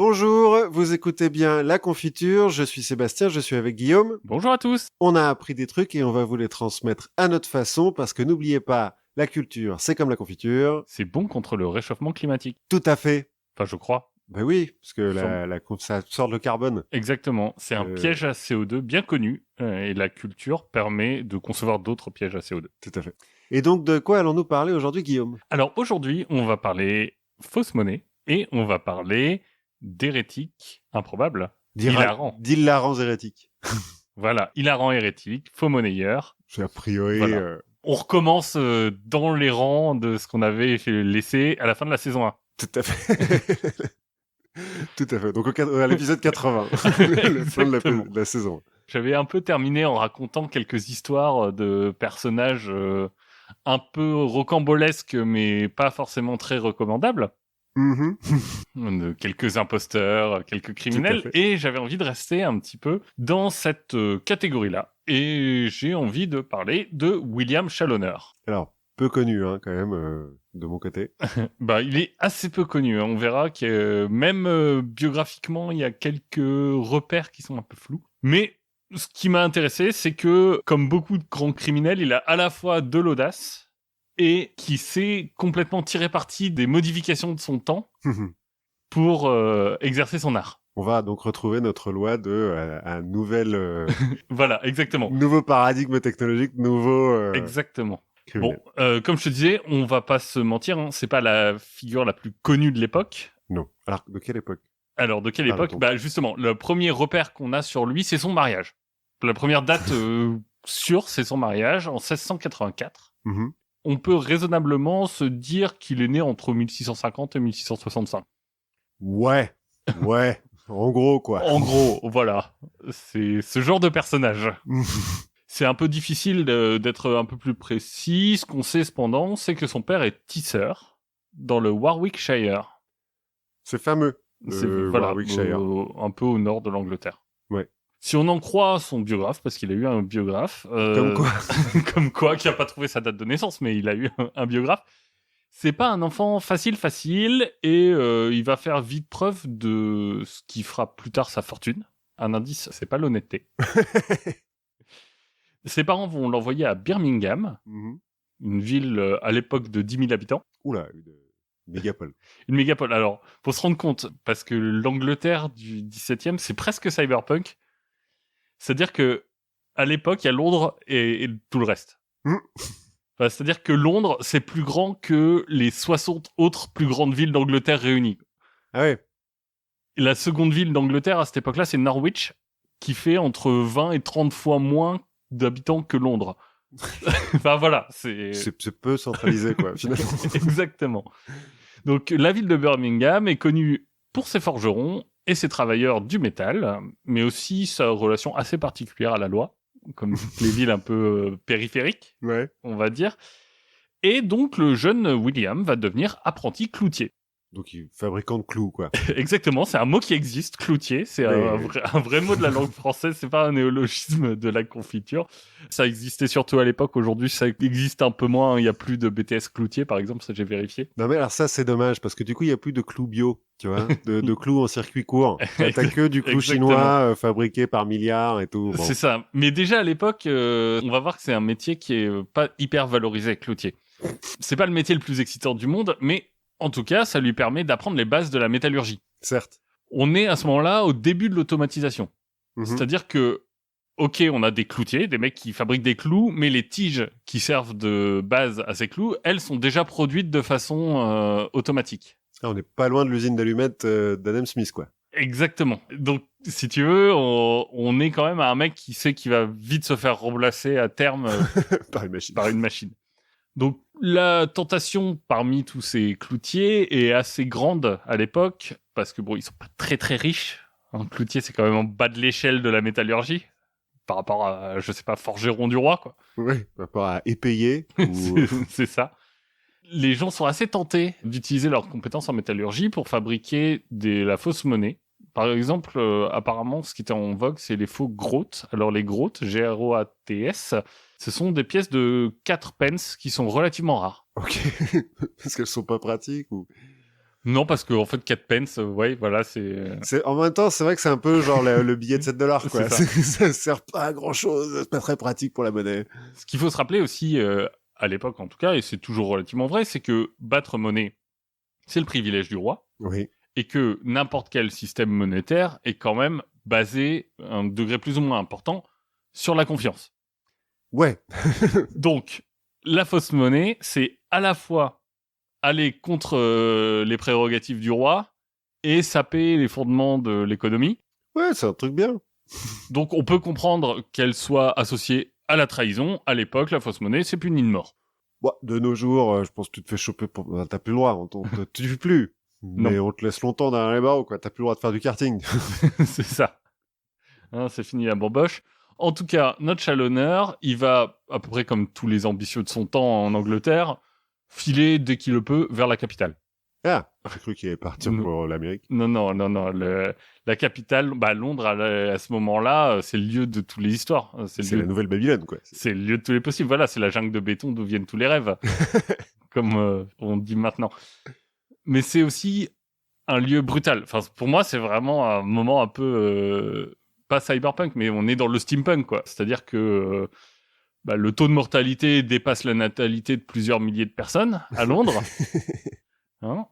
Bonjour, vous écoutez bien La Confiture, je suis Sébastien, je suis avec Guillaume. Bonjour à tous. On a appris des trucs et on va vous les transmettre à notre façon parce que n'oubliez pas, la culture, c'est comme la confiture. C'est bon contre le réchauffement climatique. Tout à fait. Enfin, je crois. Ben oui, parce que Sans- ça absorbe le carbone. Exactement. C'est un piège à CO2 bien connu et la culture permet de concevoir d'autres pièges à CO2. Tout à fait. Et donc, de quoi allons-nous parler aujourd'hui, Guillaume? Alors aujourd'hui, on va parler fausse monnaie et on va parler d'hérétiques improbables. Hilarant. D'hilarants hérétiques. Voilà, hilarant hérétique, faux monnayeur. C'est a priori... Voilà. On recommence dans les rangs de ce qu'on avait laissé à la fin de la saison 1. Tout à fait. Tout à fait. Donc à l'épisode 80, le fin de la saison. J'avais un peu terminé en racontant quelques histoires de personnages un peu rocambolesques, mais pas forcément très recommandables. De quelques imposteurs, quelques criminels. Et j'avais envie de rester un petit peu dans cette catégorie-là. Et j'ai envie de parler de William Chaloner. Alors, peu connu, hein, quand même, de mon côté. Bah, il est assez peu connu. Hein. On verra que même biographiquement, il y a quelques repères qui sont un peu flous. Mais ce qui m'a intéressé, c'est que, comme beaucoup de grands criminels, il a à la fois de l'audace et qui sait complètement tirer parti des modifications de son temps pour exercer son art. On va donc retrouver notre loi de un nouvel... Voilà, exactement. Nouveau paradigme technologique, nouveau... Exactement. criminel. Bon, comme je te disais, on va pas se mentir, hein, c'est pas la figure la plus connue de l'époque. Non. Alors, de quelle époque? Alors, de quelle époque? Bah, justement, le premier repère qu'on a sur lui, c'est son mariage. La première date sûre, c'est son mariage, en 1684. On peut raisonnablement se dire qu'il est né entre 1650 et 1665. Ouais. En gros, quoi. En gros, voilà. C'est ce genre de personnage. C'est un peu difficile d'être un peu plus précis. Ce qu'on sait cependant, c'est que son père est tisseur dans le Warwickshire. C'est fameux. Voilà, Warwickshire. Un peu au nord de l'Angleterre. Ouais. Si on en croit son biographe, parce qu'il a eu un biographe... Comme quoi. Comme quoi, qui a pas trouvé sa date de naissance, mais il a eu un biographe. C'est pas un enfant facile, et il va faire vite preuve de ce qui fera plus tard sa fortune. Un indice, c'est pas l'honnêteté. Ses parents vont l'envoyer à Birmingham, une ville à l'époque de 10 000 habitants. Oula, une mégapole. Une mégapole. Alors, faut se rendre compte, parce que l'Angleterre du 17e, c'est presque cyberpunk. C'est-à-dire que à l'époque, il y a Londres et tout le reste. Enfin, c'est-à-dire que Londres, c'est plus grand que les 60 autres plus grandes villes d'Angleterre réunies. Ah ouais. Et la seconde ville d'Angleterre, à cette époque-là, c'est Norwich, qui fait entre 20 et 30 fois moins d'habitants que Londres. Enfin voilà, c'est peu centralisé, quoi, finalement. Exactement. Donc la ville de Birmingham est connue pour ses forgerons et ses travailleurs du métal, mais aussi sa relation assez particulière à la loi, comme toutes les villes un peu périphériques, on va dire. Et donc le jeune William va devenir apprenti cloutier. Donc, fabricant de clous, quoi. Exactement, c'est un mot qui existe, cloutier. C'est un vrai mot de la langue française, c'est pas un néologisme de la confiture. Ça existait surtout à l'époque, aujourd'hui ça existe un peu moins. Il y a plus de BTS cloutier, par exemple, ça j'ai vérifié. Non mais alors ça c'est dommage, parce que du coup il y a plus de clous bio, tu vois, de clous en circuit court. T'as que du clou chinois fabriqué par milliards et tout. Bon. C'est ça. Mais déjà à l'époque, on va voir que c'est un métier qui est pas hyper valorisé, cloutier. C'est pas le métier le plus excitant du monde, mais en tout cas, ça lui permet d'apprendre les bases de la métallurgie. Certes. On est à ce moment-là au début de l'automatisation. C'est-à-dire que, ok, on a des cloutiers, des mecs qui fabriquent des clous, mais les tiges qui servent de base à ces clous, elles sont déjà produites de façon automatique. Ah, on n'est pas loin de l'usine d'allumettes d'Adam Smith, quoi. Exactement. Donc, si tu veux, on est quand même à un mec qui sait qu'il va vite se faire remplacer à terme par une machine. Donc, la tentation parmi tous ces cloutiers est assez grande à l'époque, parce que bon, ils sont pas très très riches. Un cloutier, c'est quand même en bas de l'échelle de la métallurgie, par rapport à, je sais pas, forgeron du roi, quoi. Oui, par rapport à épayer. C'est ça. Les gens sont assez tentés d'utiliser leurs compétences en métallurgie pour fabriquer la fausse monnaie. Par exemple, apparemment, ce qui était en vogue, c'est les faux groats. Alors, les groats, G-R-O-A-T-S, ce sont des pièces de 4 pence qui sont relativement rares. Ok. Parce qu'elles sont pas pratiques ou... Non, parce que en fait, 4 pence, ouais, voilà, En même temps, c'est vrai que c'est un peu genre le billet de 7 $, quoi. C'est Ça sert pas à grand chose, c'est pas très pratique pour la monnaie. Ce qu'il faut se rappeler aussi, à l'époque en tout cas, et c'est toujours relativement vrai, c'est que battre monnaie, c'est le privilège du roi. Oui. Et que n'importe quel système monétaire est quand même basé, à un degré plus ou moins important, sur la confiance. Ouais. Donc, la fausse monnaie, c'est à la fois aller contre les prérogatives du roi et saper les fondements de l'économie. Ouais, c'est un truc bien. Donc, on peut comprendre qu'elle soit associée à la trahison. À l'époque, la fausse monnaie, c'est puni de mort. Bon, de nos jours, je pense que tu te fais choper pour... T'as plus le droit, on te tue plus. Mais Non. on te laisse longtemps derrière les barreaux, quoi. T'as plus le droit de faire du karting. C'est ça. Hein, c'est fini la bamboche. En tout cas, notre chalonneur, il va, à peu près comme tous les ambitieux de son temps en Angleterre, filer dès qu'il le peut vers la capitale. Ah, j'ai cru qu'il allait partir pour l'Amérique. Non. La capitale, Londres, à ce moment-là, c'est le lieu de toutes les histoires. C'est la nouvelle Babylone, quoi. C'est le lieu de tous les possibles. Voilà, c'est la jungle de béton d'où viennent tous les rêves, comme on dit maintenant. Mais c'est aussi un lieu brutal. Enfin, pour moi, c'est vraiment un moment un peu... pas cyberpunk, mais on est dans le steampunk, quoi. C'est-à-dire que le taux de mortalité dépasse la natalité de plusieurs milliers de personnes à Londres. Hein,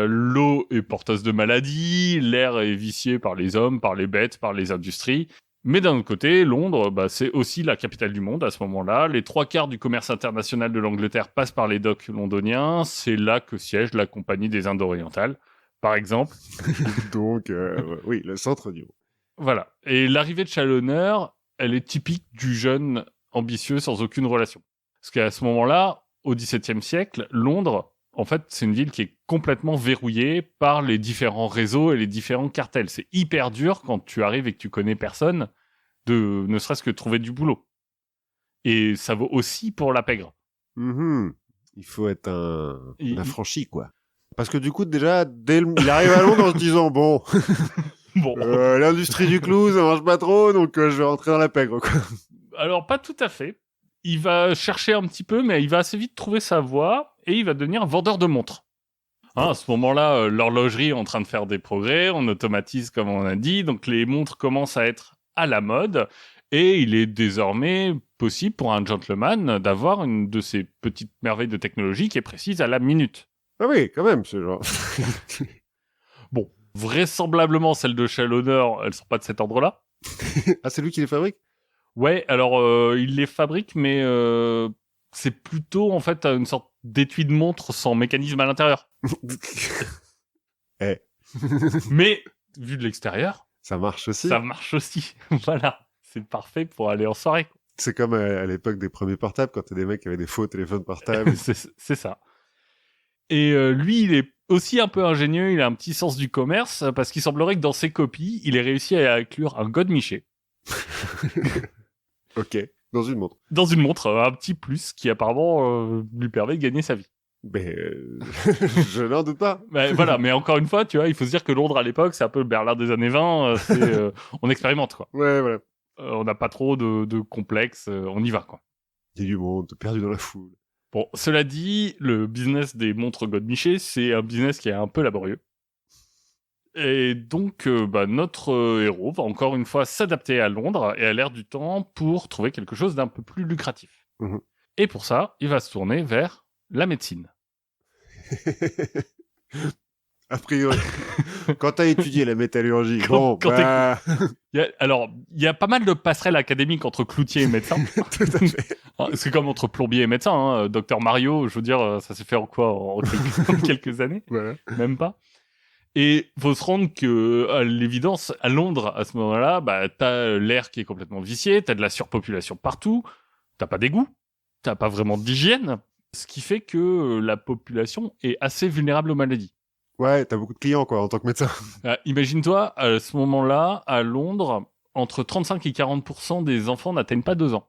l'eau est porteuse de maladies, l'air est vicié par les hommes, par les bêtes, par les industries. Mais d'un autre côté, Londres, c'est aussi la capitale du monde à ce moment-là. Les 3/4 du commerce international de l'Angleterre passent par les docks londoniens. C'est là que siège la Compagnie des Indes orientales, par exemple. Donc, oui, le centre du monde. Voilà. Et l'arrivée de Chalonneur, elle est typique du jeune ambitieux sans aucune relation. Parce qu'à ce moment-là, au XVIIe siècle, Londres, en fait, c'est une ville qui est complètement verrouillée par les différents réseaux et les différents cartels. C'est hyper dur quand tu arrives et que tu connais personne de ne serait-ce que trouver du boulot. Et ça vaut aussi pour la pègre. Mm-hmm. Il faut être un affranchi, quoi. Parce que du coup, déjà, il arrive à Londres en se disant, bon, l'industrie du clou, ça marche pas trop, donc je vais rentrer dans la pègre, quoi. Alors, pas tout à fait. Il va chercher un petit peu, mais il va assez vite trouver sa voie et il va devenir vendeur de montres. À ce moment-là, l'horlogerie est en train de faire des progrès, on automatise comme on a dit, donc les montres commencent à être à la mode et il est désormais possible pour un gentleman d'avoir une de ces petites merveilles de technologie qui est précise à la minute. Ah oui, quand même, c'est genre... Bon, vraisemblablement celles de Chalonneur, elles sont pas de cet ordre-là. Ah, c'est lui qui les fabrique ? Ouais, alors il les fabrique, mais c'est plutôt en fait une sorte d'étui de montre sans mécanisme à l'intérieur. Mais vu de l'extérieur, ça marche aussi. Ça marche aussi. Voilà, c'est parfait pour aller en soirée. C'est comme à l'époque des premiers portables, quand t'as des mecs qui avaient des faux téléphones portables. C'est ça. Et lui, il est aussi un peu ingénieux, il a un petit sens du commerce, parce qu'il semblerait que dans ses copies, il ait réussi à inclure un godemiché. Ok, dans une montre. Dans une montre, un petit plus qui apparemment lui permet de gagner sa vie. Mais je n'en doute pas. Voilà, mais encore une fois, tu vois, il faut se dire que Londres à l'époque, c'est un peu le Berlin des années 20, on expérimente, quoi. Ouais, voilà. On n'a pas trop de complexes, on y va, quoi. Il y a du monde, perdu dans la foule. Bon, cela dit, le business des montres godemiché, c'est un business qui est un peu laborieux. Et donc, notre héros va encore une fois s'adapter à Londres et à l'ère du temps pour trouver quelque chose d'un peu plus lucratif. Mmh. Et pour ça, il va se tourner vers la médecine. A priori, quand t'as étudié la métallurgie, alors, il y a pas mal de passerelles académiques entre cloutier et médecin. Tout à fait. C'est comme entre plombier et médecin. Hein. Docteur Mario, je veux dire, ça s'est fait en quelques années. Voilà. Même pas. Et faut se rendre que, à l'évidence, à Londres, à ce moment-là, t'as l'air qui est complètement vicié, t'as de la surpopulation partout, t'as pas d'égout, t'as pas vraiment d'hygiène, ce qui fait que la population est assez vulnérable aux maladies. Ouais, t'as beaucoup de clients, quoi, en tant que médecin. Imagine-toi, à ce moment-là, à Londres, entre 35 et 40% des enfants n'atteignent pas 2 ans.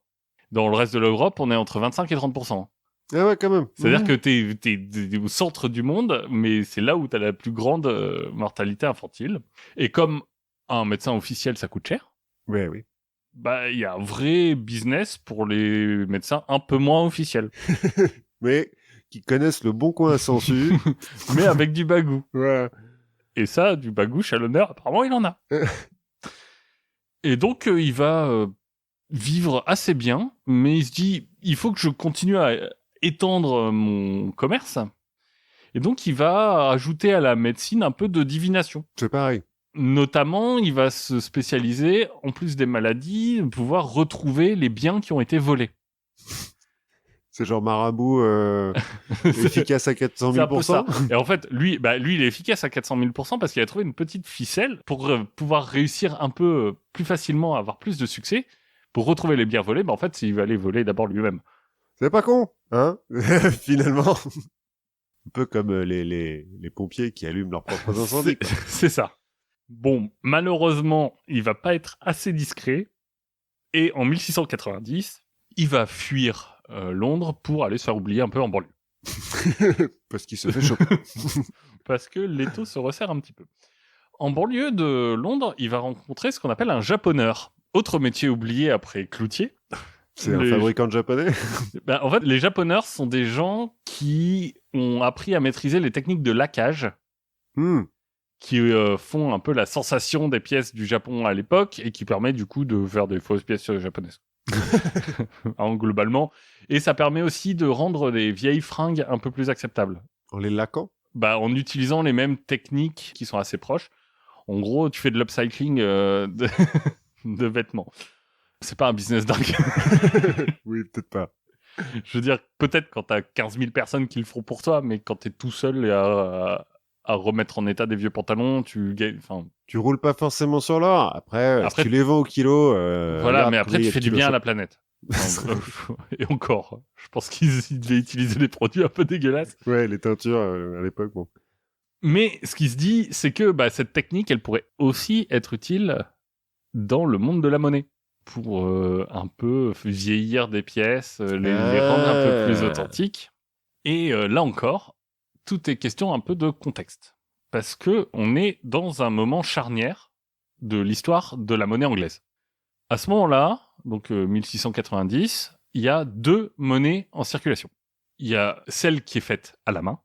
Dans le reste de l'Europe, on est entre 25 et 30%. Ah ouais, quand même. C'est-à-dire que t'es au centre du monde, mais c'est là où t'as la plus grande mortalité infantile. Et comme un médecin officiel, ça coûte cher. Ouais, oui. Il y a un vrai business pour les médecins un peu moins officiels. Mais qui connaissent le bon coin à Sansu. Mais avec du bagou. Ouais. Et ça, du bagou, Chalonneur, apparemment, il en a. Et donc, il va vivre assez bien, mais il se dit, il faut que je continue à étendre mon commerce. Et donc, il va ajouter à la médecine un peu de divination. C'est pareil. Notamment, il va se spécialiser, en plus des maladies, pouvoir retrouver les biens qui ont été volés. C'est genre marabout efficace à 400 000%. C'est un peu ça. Et en fait, lui, il est efficace à 400 000% parce qu'il a trouvé une petite ficelle pour pouvoir réussir un peu plus facilement, avoir plus de succès. Pour retrouver les biens volés, en fait, il va les voler d'abord lui-même. C'est pas con, hein. Finalement. Un peu comme les pompiers qui allument leurs propres incendies. C'est ça. Bon, malheureusement, il va pas être assez discret. Et en 1690, il va fuir Londres pour aller se faire oublier un peu en banlieue. Parce qu'il se fait choper. Parce que l'étau se resserre un petit peu. En banlieue de Londres, il va rencontrer ce qu'on appelle un japonneur. Autre métier oublié après cloutier. C'est un fabricant de japonais. En fait, les japonneurs sont des gens qui ont appris à maîtriser les techniques de laquage. Qui font un peu la sensation des pièces du Japon à l'époque et qui permet du coup de faire des fausses pièces japonaises. Globalement. Et ça permet aussi de rendre les vieilles fringues un peu plus acceptables. En les laquant ? En utilisant les mêmes techniques qui sont assez proches. En gros, tu fais de l'upcycling de vêtements. C'est pas un business dingue. Oui, peut-être pas. Je veux dire, peut-être quand t'as 15 000 personnes qui le feront pour toi, mais quand t'es tout seul à remettre en état des vieux pantalons, tu roules pas forcément sur l'or. Après si tu les vends au kilo. Voilà, mais après tu fais du bien à la planète. Et encore, je pense qu'ils devaient utiliser des produits un peu dégueulasses. Ouais, les teintures à l'époque, bon. Mais ce qui se dit, c'est que cette technique, elle pourrait aussi être utile dans le monde de la monnaie pour un peu vieillir des pièces, les rendre un peu plus authentiques. Et là encore, tout est question un peu de contexte. Parce que on est dans un moment charnière de l'histoire de la monnaie anglaise. À ce moment-là, donc 1690, il y a 2 monnaies en circulation. Il y a celle qui est faite à la main.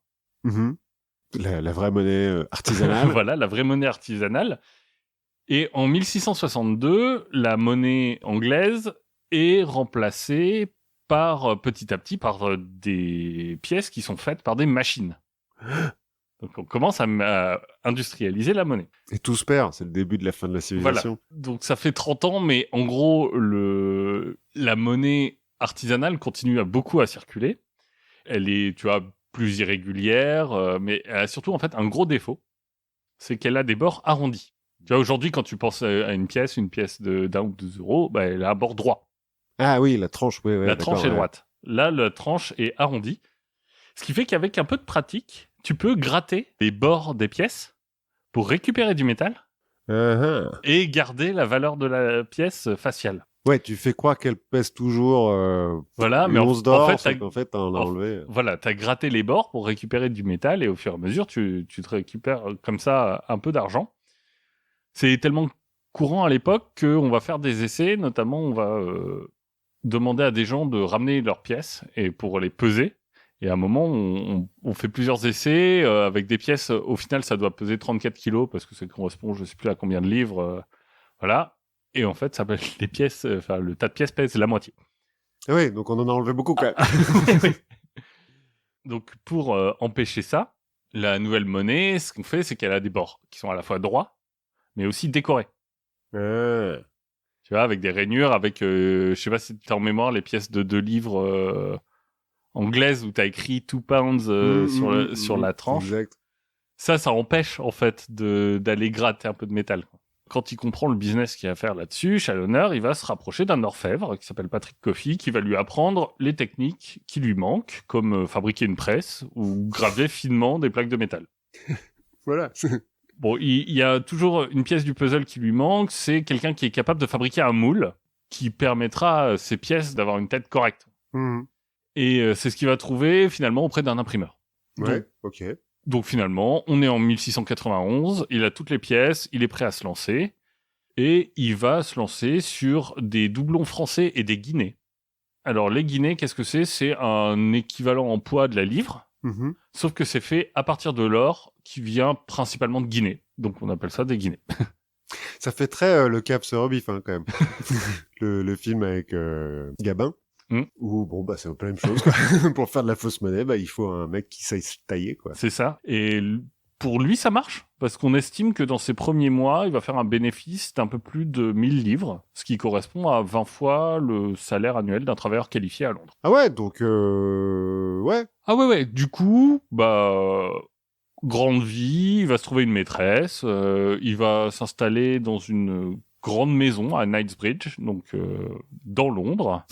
La vraie monnaie artisanale. Voilà, la vraie monnaie artisanale. Et en 1662, la monnaie anglaise est remplacée petit à petit par des pièces qui sont faites par des machines. Donc on commence à industrialiser la monnaie. Et tout se perd, c'est le début de la fin de la civilisation. Voilà. Donc ça fait 30 ans, mais en gros, la monnaie artisanale continue à beaucoup à circuler. Elle est, plus irrégulière, mais elle a surtout en fait un gros défaut, c'est qu'elle a des bords arrondis. Aujourd'hui, quand tu penses à une pièce d'1 ou 2 euros, elle a un bord droit. Ah oui, la tranche, oui. La tranche est droite. Là, la tranche est arrondie. Ce qui fait qu'avec un peu de pratique, tu peux gratter les bords des pièces pour récupérer du métal et garder la valeur de la pièce faciale. Ouais, tu fais croire qu'elle pèse toujours voilà, mais l'once d'or, en fait, t'en as enlevé. Voilà, t'as gratté les bords pour récupérer du métal et au fur et à mesure, tu te récupères comme ça un peu d'argent. C'est tellement courant à l'époque qu'on va faire des essais, notamment on va demander à des gens de ramener leurs pièces et pour les peser. Et à un moment, on fait plusieurs essais avec des pièces. Au final, ça doit peser 34 kilos parce que ça correspond, je sais plus à combien de livres. Voilà. Et en fait, les pièces, le tas de pièces pèse la moitié. Oui, donc on en a enlevé beaucoup quand même. Oui. Donc pour empêcher ça, la nouvelle monnaie, ce qu'on fait, c'est qu'elle a des bords qui sont à la fois droits, mais aussi décorés. Tu vois, avec des rainures, avec, je sais pas si tu as en mémoire les pièces de 2 livres anglaise où tu as écrit 2 pounds sur la tranche. Exact. Ça empêche en fait d'aller gratter un peu de métal. Quand il comprend le business qu'il y a à faire là-dessus, Chalonneur, il va se rapprocher d'un orfèvre qui s'appelle Patrick Coffey, qui va lui apprendre les techniques qui lui manquent, comme fabriquer une presse ou graver finement des plaques de métal. Voilà. Bon, il y a toujours une pièce du puzzle qui lui manque, c'est quelqu'un qui est capable de fabriquer un moule qui permettra à ces pièces d'avoir une tête correcte. Et c'est ce qu'il va trouver finalement auprès d'un imprimeur. Ouais, ok. Donc finalement, on est en 1691, il a toutes les pièces, il est prêt à se lancer, et il va se lancer sur des doublons français et des guinées, Alors, les guinées, qu'est-ce que c'est ? C'est un équivalent en poids de la livre, sauf que c'est fait à partir de l'or qui vient principalement de Guinée. Donc, on appelle ça des guinées. Ça fait très le Cap sur Bif, quand même. le film avec Gabin. Où, bon, bah, c'est un peu la même chose, quoi. Pour faire de la fausse monnaie, bah, il faut un mec qui sait se tailler, quoi. C'est ça. Et pour lui, ça marche. Parce qu'on estime que dans ses premiers mois, il va faire un bénéfice d'un peu plus de 1000 livres, ce qui correspond à 20 fois le salaire annuel d'un travailleur qualifié à Londres. Ah ouais, donc, ouais. Ah ouais. Du coup, bah, grande vie, il va se trouver une maîtresse, il va s'installer dans une grande maison à Knightsbridge, donc dans Londres.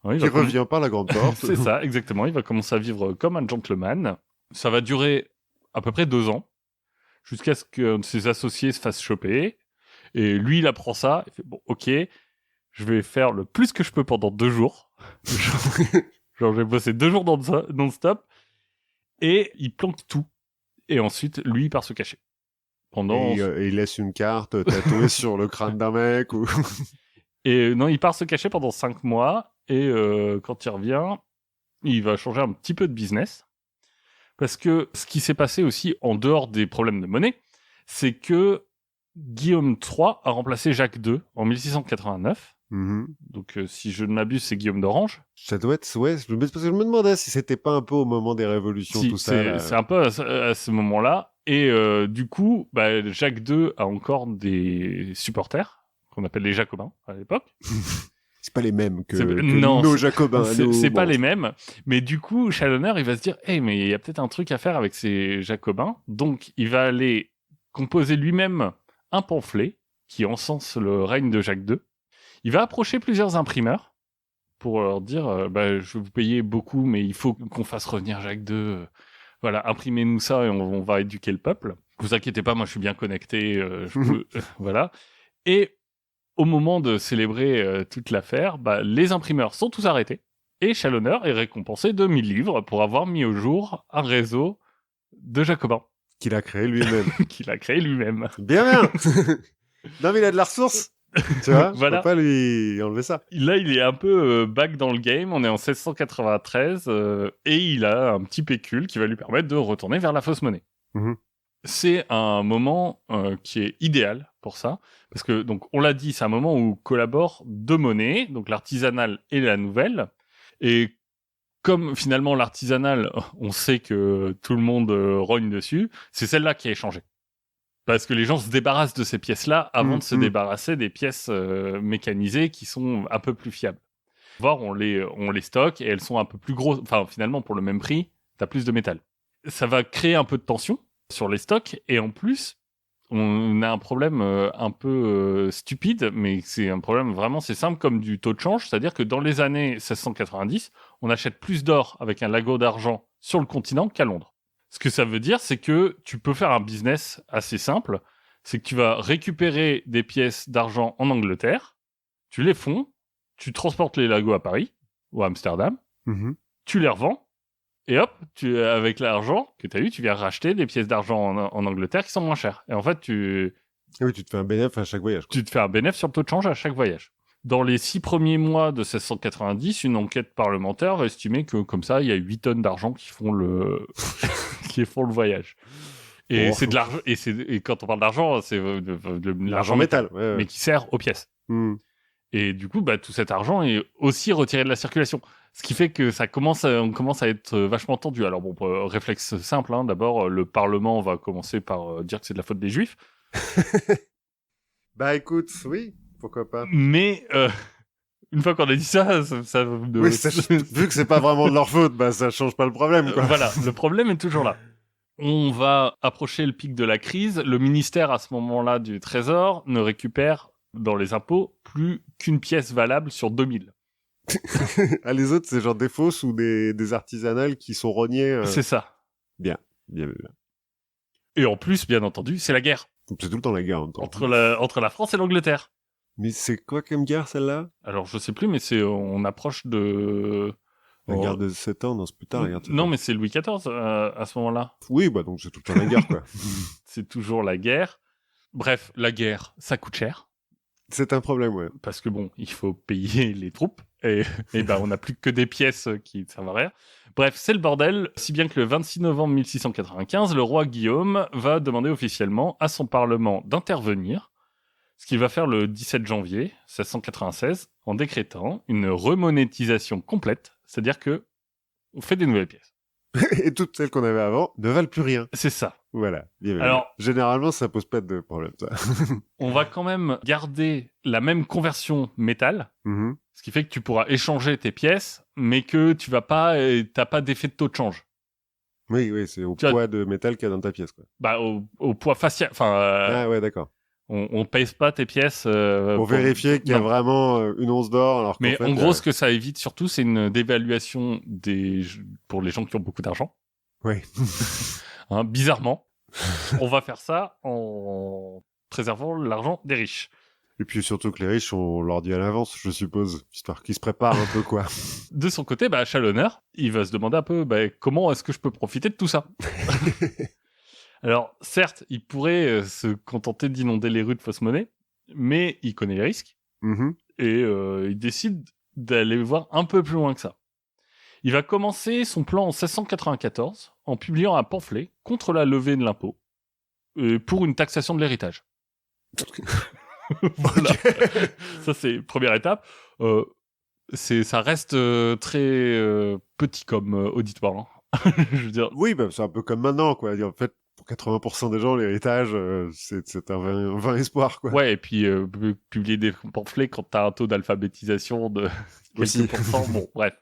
Ouais, il revient par la grande porte. C'est ça, exactement. Il va commencer à vivre comme un gentleman. Ça va durer à peu près 2 ans, jusqu'à ce que ses associés se fassent choper. Et lui, il apprend ça. Il fait, bon, ok, je vais faire le plus que je peux pendant 2 jours. Genre, je vais bosser 2 jours non-stop. Et il planque tout. Et ensuite, lui, il part se cacher. Et il laisse une carte tatouée sur le crâne d'un mec ou... Et non, il part se cacher pendant 5 mois. Et quand il revient, il va changer un petit peu de business. Parce que ce qui s'est passé aussi en dehors des problèmes de monnaie, c'est que Guillaume III a remplacé Jacques II en 1689. Donc, si je ne m'abuse, c'est Guillaume d'Orange. Ça doit être, ouais. Parce que je me demandais si c'était pas un peu au moment des révolutions, tout ça. C'est un peu à ce moment-là. Et du coup, bah, Jacques II a encore des supporters, qu'on appelle les Jacobins à l'époque. C'est pas les mêmes que nos Jacobins. C'est pas les mêmes. Mais du coup, Challoner, il va se dire, mais il y a peut-être un truc à faire avec ces Jacobins. Donc, il va aller composer lui-même un pamphlet qui encense le règne de Jacques II. Il va approcher plusieurs imprimeurs pour leur dire, je vais vous payer beaucoup, mais il faut qu'on fasse revenir Jacques II. Voilà, imprimez-nous ça et on va éduquer le peuple. Vous inquiétez pas, moi je suis bien connecté. Voilà. Et au moment de célébrer toute l'affaire, les imprimeurs sont tous arrêtés et Challoner est récompensé de 1000 livres pour avoir mis au jour un réseau de Jacobins. Qu'il a créé lui-même. Bien. Non, mais il a de la ressource. Tu vois, voilà. Je peux pas lui enlever ça. Là, il est un peu back dans le game. On est en 1693 et il a un petit pécule qui va lui permettre de retourner vers la fausse monnaie. C'est un moment qui est idéal pour ça, parce que, donc, on l'a dit, c'est un moment où collaborent 2 monnaies, donc l'artisanale et la nouvelle. Et comme finalement l'artisanale, on sait que tout le monde rogne dessus, c'est celle-là qui a échangé. Parce que les gens se débarrassent de ces pièces-là avant de se débarrasser des pièces mécanisées qui sont un peu plus fiables. Voir, on les stocke et elles sont un peu plus grosses. Enfin, finalement, pour le même prix, t'as plus de métal. Ça va créer un peu de tension sur les stocks et en plus, on a un problème un peu stupide, mais c'est un problème vraiment, c'est simple comme du taux de change, c'est-à-dire que dans les années 1690, on achète plus d'or avec un lagot d'argent sur le continent qu'à Londres. Ce que ça veut dire, c'est que tu peux faire un business assez simple, c'est que tu vas récupérer des pièces d'argent en Angleterre, tu les fonds, tu transportes les lagots à Paris ou à Amsterdam, tu les revends, et hop, avec l'argent que tu as eu, tu viens racheter des pièces d'argent en Angleterre qui sont moins chères. Et en fait, oui, tu te fais un bénéfice à chaque voyage. Tu te fais un bénéfice sur le taux de change à chaque voyage. Dans les 6 premiers mois de 1690, une enquête parlementaire va estimer que, comme ça, il y a 8 tonnes d'argent qui font le voyage. Et c'est de l'argent. Et quand on parle d'argent, c'est de l'argent métal, mais qui sert aux pièces. Et du coup, tout cet argent est aussi retiré de la circulation. Ce qui fait que on commence à être vachement tendu. Alors bon, réflexe simple, hein. D'abord, le Parlement va commencer par dire que c'est de la faute des Juifs. Écoute, oui, pourquoi pas. Mais une fois qu'on a dit ça oui, vu que c'est pas vraiment de leur faute, ça change pas le problème, quoi. Voilà, le problème est toujours là. On va approcher le pic de la crise. Le ministère, à ce moment-là, du Trésor ne récupère dans les impôts plus qu'une pièce valable sur 2000. Les autres, c'est genre des fausses ou des artisanales qui sont rognées. C'est ça. Bien. Et en plus, bien entendu, c'est la guerre. C'est tout le temps la guerre en même temps. Entre la France et l'Angleterre. Mais c'est quoi comme guerre, celle-là ? Alors, je sais plus, mais on approche de... La guerre de 7 ans, non, c'est plus tard, la guerre de 7 ans. Non, mais c'est Louis XIV à ce moment-là. Oui, donc c'est tout le temps la guerre, quoi. C'est toujours la guerre. Bref, la guerre, ça coûte cher. C'est un problème, ouais. Parce que bon, il faut payer les troupes et on n'a plus que des pièces qui ne servent à rien. Bref, c'est le bordel, si bien que le 26 novembre 1695, le roi Guillaume va demander officiellement à son parlement d'intervenir, ce qu'il va faire le 17 janvier 1696 en décrétant une remonétisation complète, c'est-à-dire que on fait des nouvelles pièces. Et toutes celles qu'on avait avant ne valent plus rien. C'est ça. Voilà. Alors, généralement, ça pose pas de problème, ça. On va quand même garder la même conversion métal, ce qui fait que tu pourras échanger tes pièces, mais que t'as pas d'effet de taux de change. Oui, c'est au poids de métal qu'il y a dans ta pièce, quoi. Bah, au poids facial. Enfin. Ah ouais, d'accord. On pèse pas tes pièces pour vérifier qu'il y a vraiment une once d'or. Alors mais fait, en gros, ce que ça évite surtout, c'est une dévaluation pour les gens qui ont beaucoup d'argent. Oui. Bizarrement, on va faire ça en préservant l'argent des riches. Et puis surtout que les riches, on leur dit à l'avance, je suppose, histoire qu'ils se préparent un peu, quoi. De son côté, Chalonneur, il va se demander un peu comment est-ce que je peux profiter de tout ça. Alors, certes, il pourrait se contenter d'inonder les rues de fausse monnaie, mais il connaît les risques, et il décide d'aller voir un peu plus loin que ça. Il va commencer son plan en 1694 en publiant un pamphlet contre la levée de l'impôt pour une taxation de l'héritage. Voilà. Ça, c'est première étape. Ça reste très petit comme auditoire. Hein. Je veux dire. Oui, c'est un peu comme maintenant, quoi. En fait, pour 80% des gens, l'héritage, c'est un vain espoir, quoi. Ouais, et puis publier des pamphlets quand t'as un taux d'alphabétisation de quelques pourcents, bon, bref.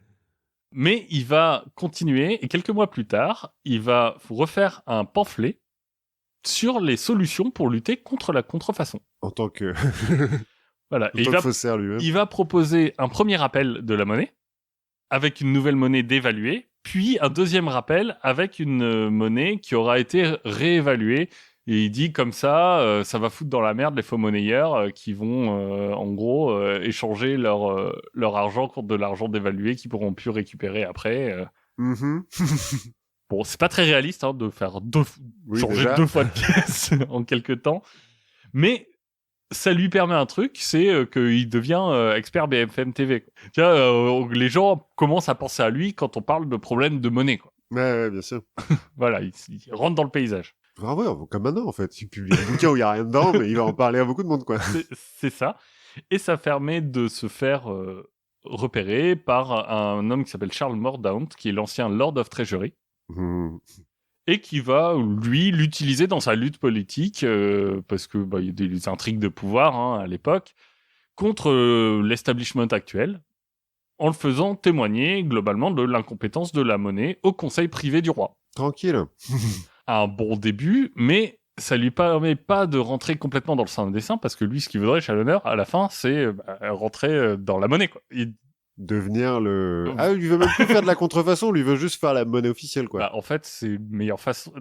Mais il va continuer, et quelques mois plus tard, il va refaire un pamphlet sur les solutions pour lutter contre la contrefaçon. En tant que... Voilà. En tant que faussaire lui-même. Il va proposer un premier rappel de la monnaie, avec une nouvelle monnaie dévaluée, puis un deuxième rappel avec une monnaie qui aura été réévaluée. Et il dit comme ça, ça va foutre dans la merde les faux monnayeurs qui vont, en gros, échanger leur argent contre de l'argent dévalué qu'ils pourront plus récupérer après. Bon, c'est pas très réaliste de faire changer 2 fois de pièce en quelques temps. Mais ça lui permet un truc, c'est qu'il devient expert BFM TV. Tu vois, les gens commencent à penser à lui quand on parle de problèmes de monnaie, quoi. Ouais, bien sûr. Voilà, il rentre dans le paysage. Ah ouais, comme maintenant, en fait. Il publie un bouquin où il n'y a rien dedans, mais il va en parler à beaucoup de monde, quoi. C'est ça. Et ça permet de se faire repérer par un homme qui s'appelle Charles Mordaunt, qui est l'ancien Lord of Treasury. Et qui va, lui, l'utiliser dans sa lutte politique, parce que il y a des intrigues de pouvoir à l'époque, contre l'establishment actuel, en le faisant témoigner globalement de l'incompétence de la monnaie au conseil privé du roi. Tranquille. Un bon début, mais ça lui permet pas de rentrer complètement dans le sein des saints, parce que lui, ce qu'il voudrait, Chalonneur, à la fin, c'est rentrer dans la monnaie, quoi. Devenir le... Ah, lui veut même plus faire de la contrefaçon, lui veut juste faire la monnaie officielle, quoi. En fait, c'est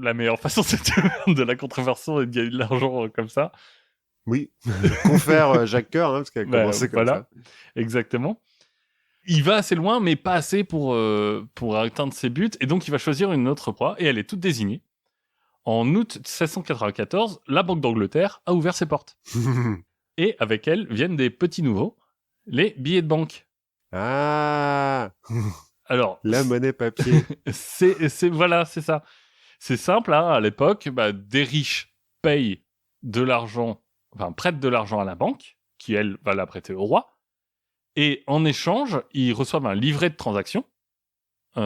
la meilleure façon c'est de la contrefaçon et de gagner de l'argent comme ça. Oui. Confère Jacques Coeur, parce qu'elle a commencé comme ça. Exactement. Il va assez loin, mais pas assez pour atteindre ses buts, et donc il va choisir une autre proie, et elle est toute désignée. En août 1694, la Banque d'Angleterre a ouvert ses portes. Et avec elle viennent des petits nouveaux, les billets de banque. Ah. Alors, la monnaie papier. Voilà, c'est ça. C'est simple, à l'époque, des riches payent de l'argent, prêtent de l'argent à la banque, qui elle va la prêter au roi, et en échange, ils reçoivent un livret de transaction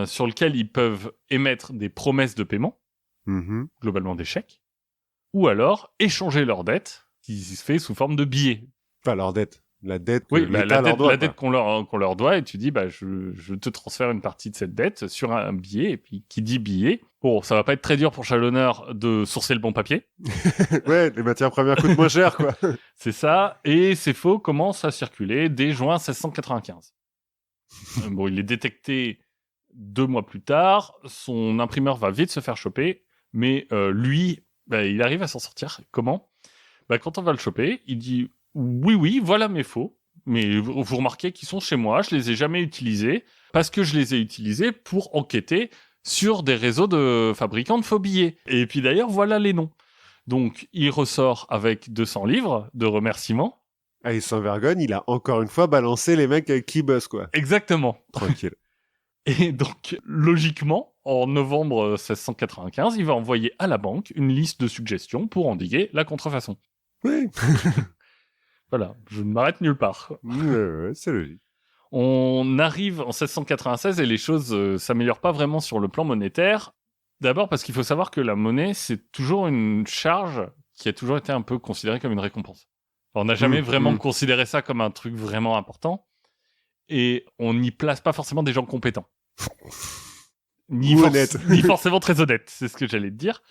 sur lequel ils peuvent émettre des promesses de paiement, globalement des chèques, ou alors échanger leur dette, qui se fait sous forme de billets. Pas leur dette. La dette que oui, l'État leur doit. La dette qu'on leur doit, et tu dis, je te transfère une partie de cette dette sur un billet, et puis qui dit billet, bon, ça va pas être très dur pour Chalonneur de sourcer le bon papier. Ouais, les matières premières coûtent moins cher, quoi. C'est ça, et ces faux commencent à circuler dès juin 1695. Bon, il est détecté 2 mois plus tard, son imprimeur va vite se faire choper, mais lui, il arrive à s'en sortir. Comment ? Quand on va le choper, il dit... Oui, voilà mes faux. Mais vous remarquez qu'ils sont chez moi, je les ai jamais utilisés, parce que je les ai utilisés pour enquêter sur des réseaux de fabricants de faux billets. Et puis d'ailleurs, voilà les noms. Donc, il ressort avec 200 livres de remerciements, Ah, et Saint-Vergogne, il a encore une fois balancé les mecs avec qui il bosse, quoi. Exactement. Tranquille. Et donc, logiquement, en novembre 1695, il va envoyer à la banque une liste de suggestions pour endiguer la contrefaçon. Oui. Voilà, je ne m'arrête nulle part. Ouais, c'est logique. On arrive en 1696 et les choses s'améliorent pas vraiment sur le plan monétaire. D'abord parce qu'il faut savoir que la monnaie, c'est toujours une charge qui a toujours été un peu considérée comme une récompense. On n'a jamais vraiment considéré ça comme un truc vraiment important. Et on n'y place pas forcément des gens compétents. Ni forcément très honnêtes, c'est ce que j'allais te dire.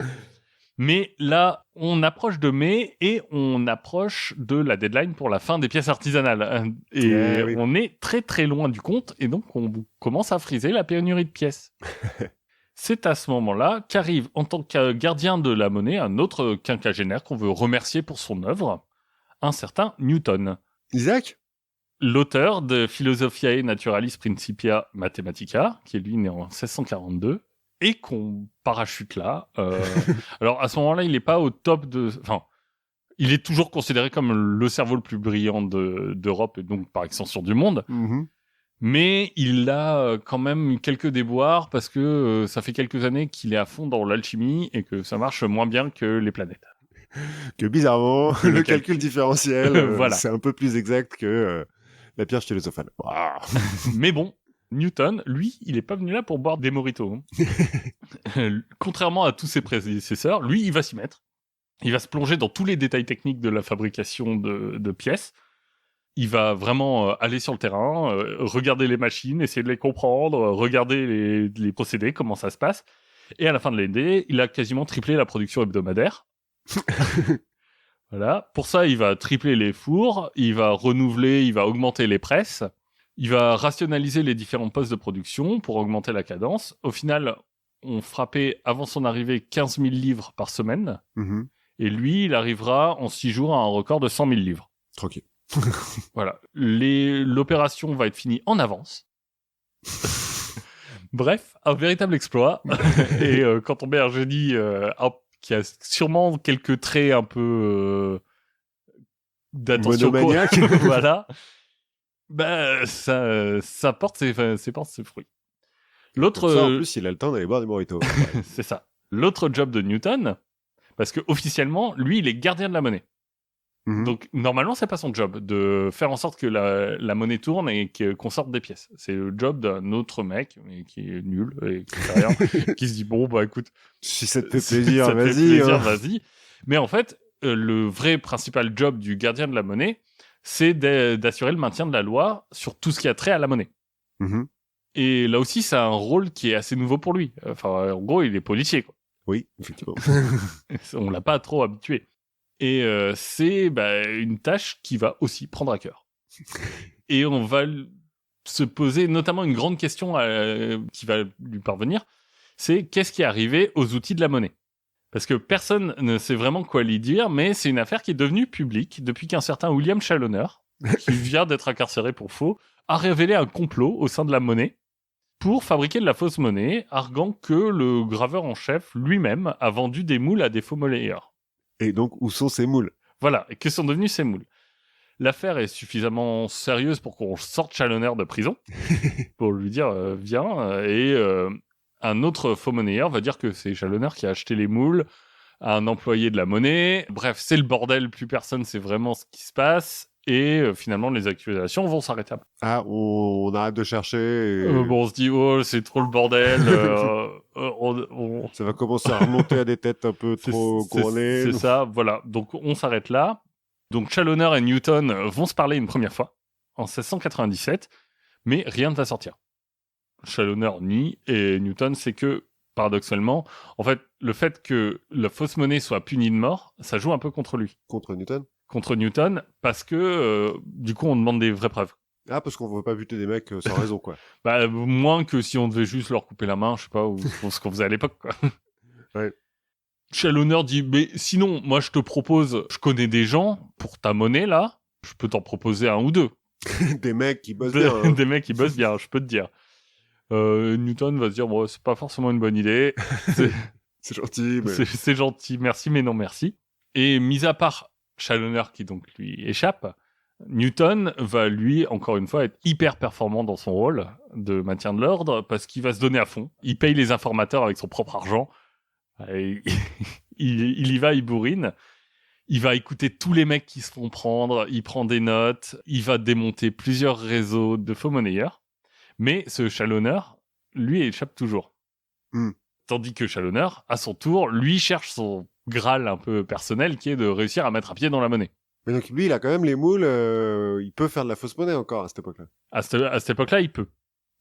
Mais là, on approche de mai et on approche de la deadline pour la fin des pièces artisanales. Et oui. On est très très loin du compte et donc on commence à friser la pénurie de pièces. C'est à ce moment-là qu'arrive en tant que gardien de la monnaie un autre quinquagénaire qu'on veut remercier pour son œuvre, un certain Newton. Isaac ? L'auteur de Philosophiae Naturalis Principia Mathematica, qui est lui né en 1642, et qu'on parachute là. Alors à ce moment-là, il n'est pas au top de... Enfin, il est toujours considéré comme le cerveau le plus brillant d'Europe et donc par extension du monde. Mais il a quand même quelques déboires parce que ça fait quelques années qu'il est à fond dans l'alchimie et que ça marche moins bien que les planètes. Que bizarrement, le calcul différentiel, voilà. C'est un peu plus exact que la pierre philosophale. Mais bon, Newton, lui, il n'est pas venu là pour boire des mojitos. Contrairement à tous ses prédécesseurs, lui, il va s'y mettre. Il va se plonger dans tous les détails techniques de la fabrication de pièces. Il va vraiment aller sur le terrain, regarder les machines, essayer de les comprendre, regarder les procédés, comment ça se passe. Et à la fin de l'année, il a quasiment triplé la production hebdomadaire. Voilà. Pour ça, il va tripler les fours, il va renouveler, il va augmenter les presses, il va rationaliser les différents postes de production pour augmenter la cadence. Au final, on frappait, avant son arrivée, 15 000 livres par semaine. Et lui, il arrivera en 6 jours à un record de 100 000 livres. Tranquille. Voilà. L'opération va être finie en avance. Bref, un véritable exploit. Et quand on met un génie qui a sûrement quelques traits un peu d'attention monomaniaque. Voilà. Bah, ça porte ses fruits. L'autre, en plus, il a le temps d'aller boire des mojitos. C'est ça. L'autre job de Newton, parce que officiellement, lui, il est gardien de la monnaie. Donc, normalement, c'est pas son job de faire en sorte que la monnaie tourne et qu'on sorte des pièces. C'est le job d'un autre mec, mais qui est nul et qui fait rien, qui se dit, bon, bah écoute... Si ça te fait plaisir, vas-y. Vas-y. Mais en fait, le vrai principal job du gardien de la monnaie, c'est d'assurer le maintien de la loi sur tout ce qui a trait à la monnaie. Et là aussi, c'est un rôle qui est assez nouveau pour lui. Enfin, en gros, il est policier, quoi. Oui, effectivement. On l'a pas trop habitué. Et c'est une tâche qui va aussi prendre à cœur. Et on va se poser notamment une grande question qui va lui parvenir, c'est qu'est-ce qui est arrivé aux outils de la monnaie ? Parce que personne ne sait vraiment quoi lui dire, mais c'est une affaire qui est devenue publique depuis qu'un certain William Challoner, qui vient d'être incarcéré pour faux, a révélé un complot au sein de la monnaie pour fabriquer de la fausse monnaie, arguant que le graveur en chef lui-même a vendu des moules à des faux monnayeurs. Et donc, où sont ces moules ? Voilà, et que sont devenus ces moules ? L'affaire est suffisamment sérieuse pour qu'on sorte Challoner de prison, pour lui dire viens, et un autre faux monnayeur va dire que c'est Challoner qui a acheté les moules à un employé de la monnaie. Bref, c'est le bordel, plus personne sait vraiment ce qui se passe. Et finalement, les accusations vont s'arrêter. Ah, on arrête de chercher. On se dit, oh, c'est trop le bordel. Ça va commencer à remonter à des têtes un peu trop couronnées. C'est ça, voilà. Donc, on s'arrête là. Donc, Challoner et Newton vont se parler une première fois, en 1697, mais rien ne va sortir. Challoner nie, et Newton sait que, paradoxalement, en fait, le fait que la fausse monnaie soit punie de mort, ça joue un peu contre lui. Contre Newton ? Contre Newton, parce que du coup on demande des vraies preuves. Ah, parce qu'on veut pas buter des mecs sans raison, quoi. Moins que si on devait juste leur couper la main, je sais pas, ou ce qu'on faisait à l'époque, quoi. Ouais. Challoner dit, mais sinon, moi je te propose, je connais des gens pour ta monnaie là, je peux t'en proposer un ou deux. Des mecs qui bossent bien. Hein. Des mecs qui bossent bien, je peux te dire. Newton va se dire, bon, c'est pas forcément une bonne idée. C'est gentil, mais... C'est gentil, merci, mais non merci. Et mis à part Challoner qui donc lui échappe, Newton va, lui, encore une fois, être hyper performant dans son rôle de maintien de l'ordre parce qu'il va se donner à fond. Il paye les informateurs avec son propre argent. Et il y va, il bourrine. Il va écouter tous les mecs qui se font prendre. Il prend des notes. Il va démonter plusieurs réseaux de faux monnayeurs. Mais ce Challoner, lui, échappe toujours. Tandis que Challoner, à son tour, lui cherche son Graal un peu personnel qui est de réussir à mettre un pied dans la monnaie. Mais donc lui, il a quand même les moules, il peut faire de la fausse monnaie encore à cette époque-là. À cette époque-là, il peut.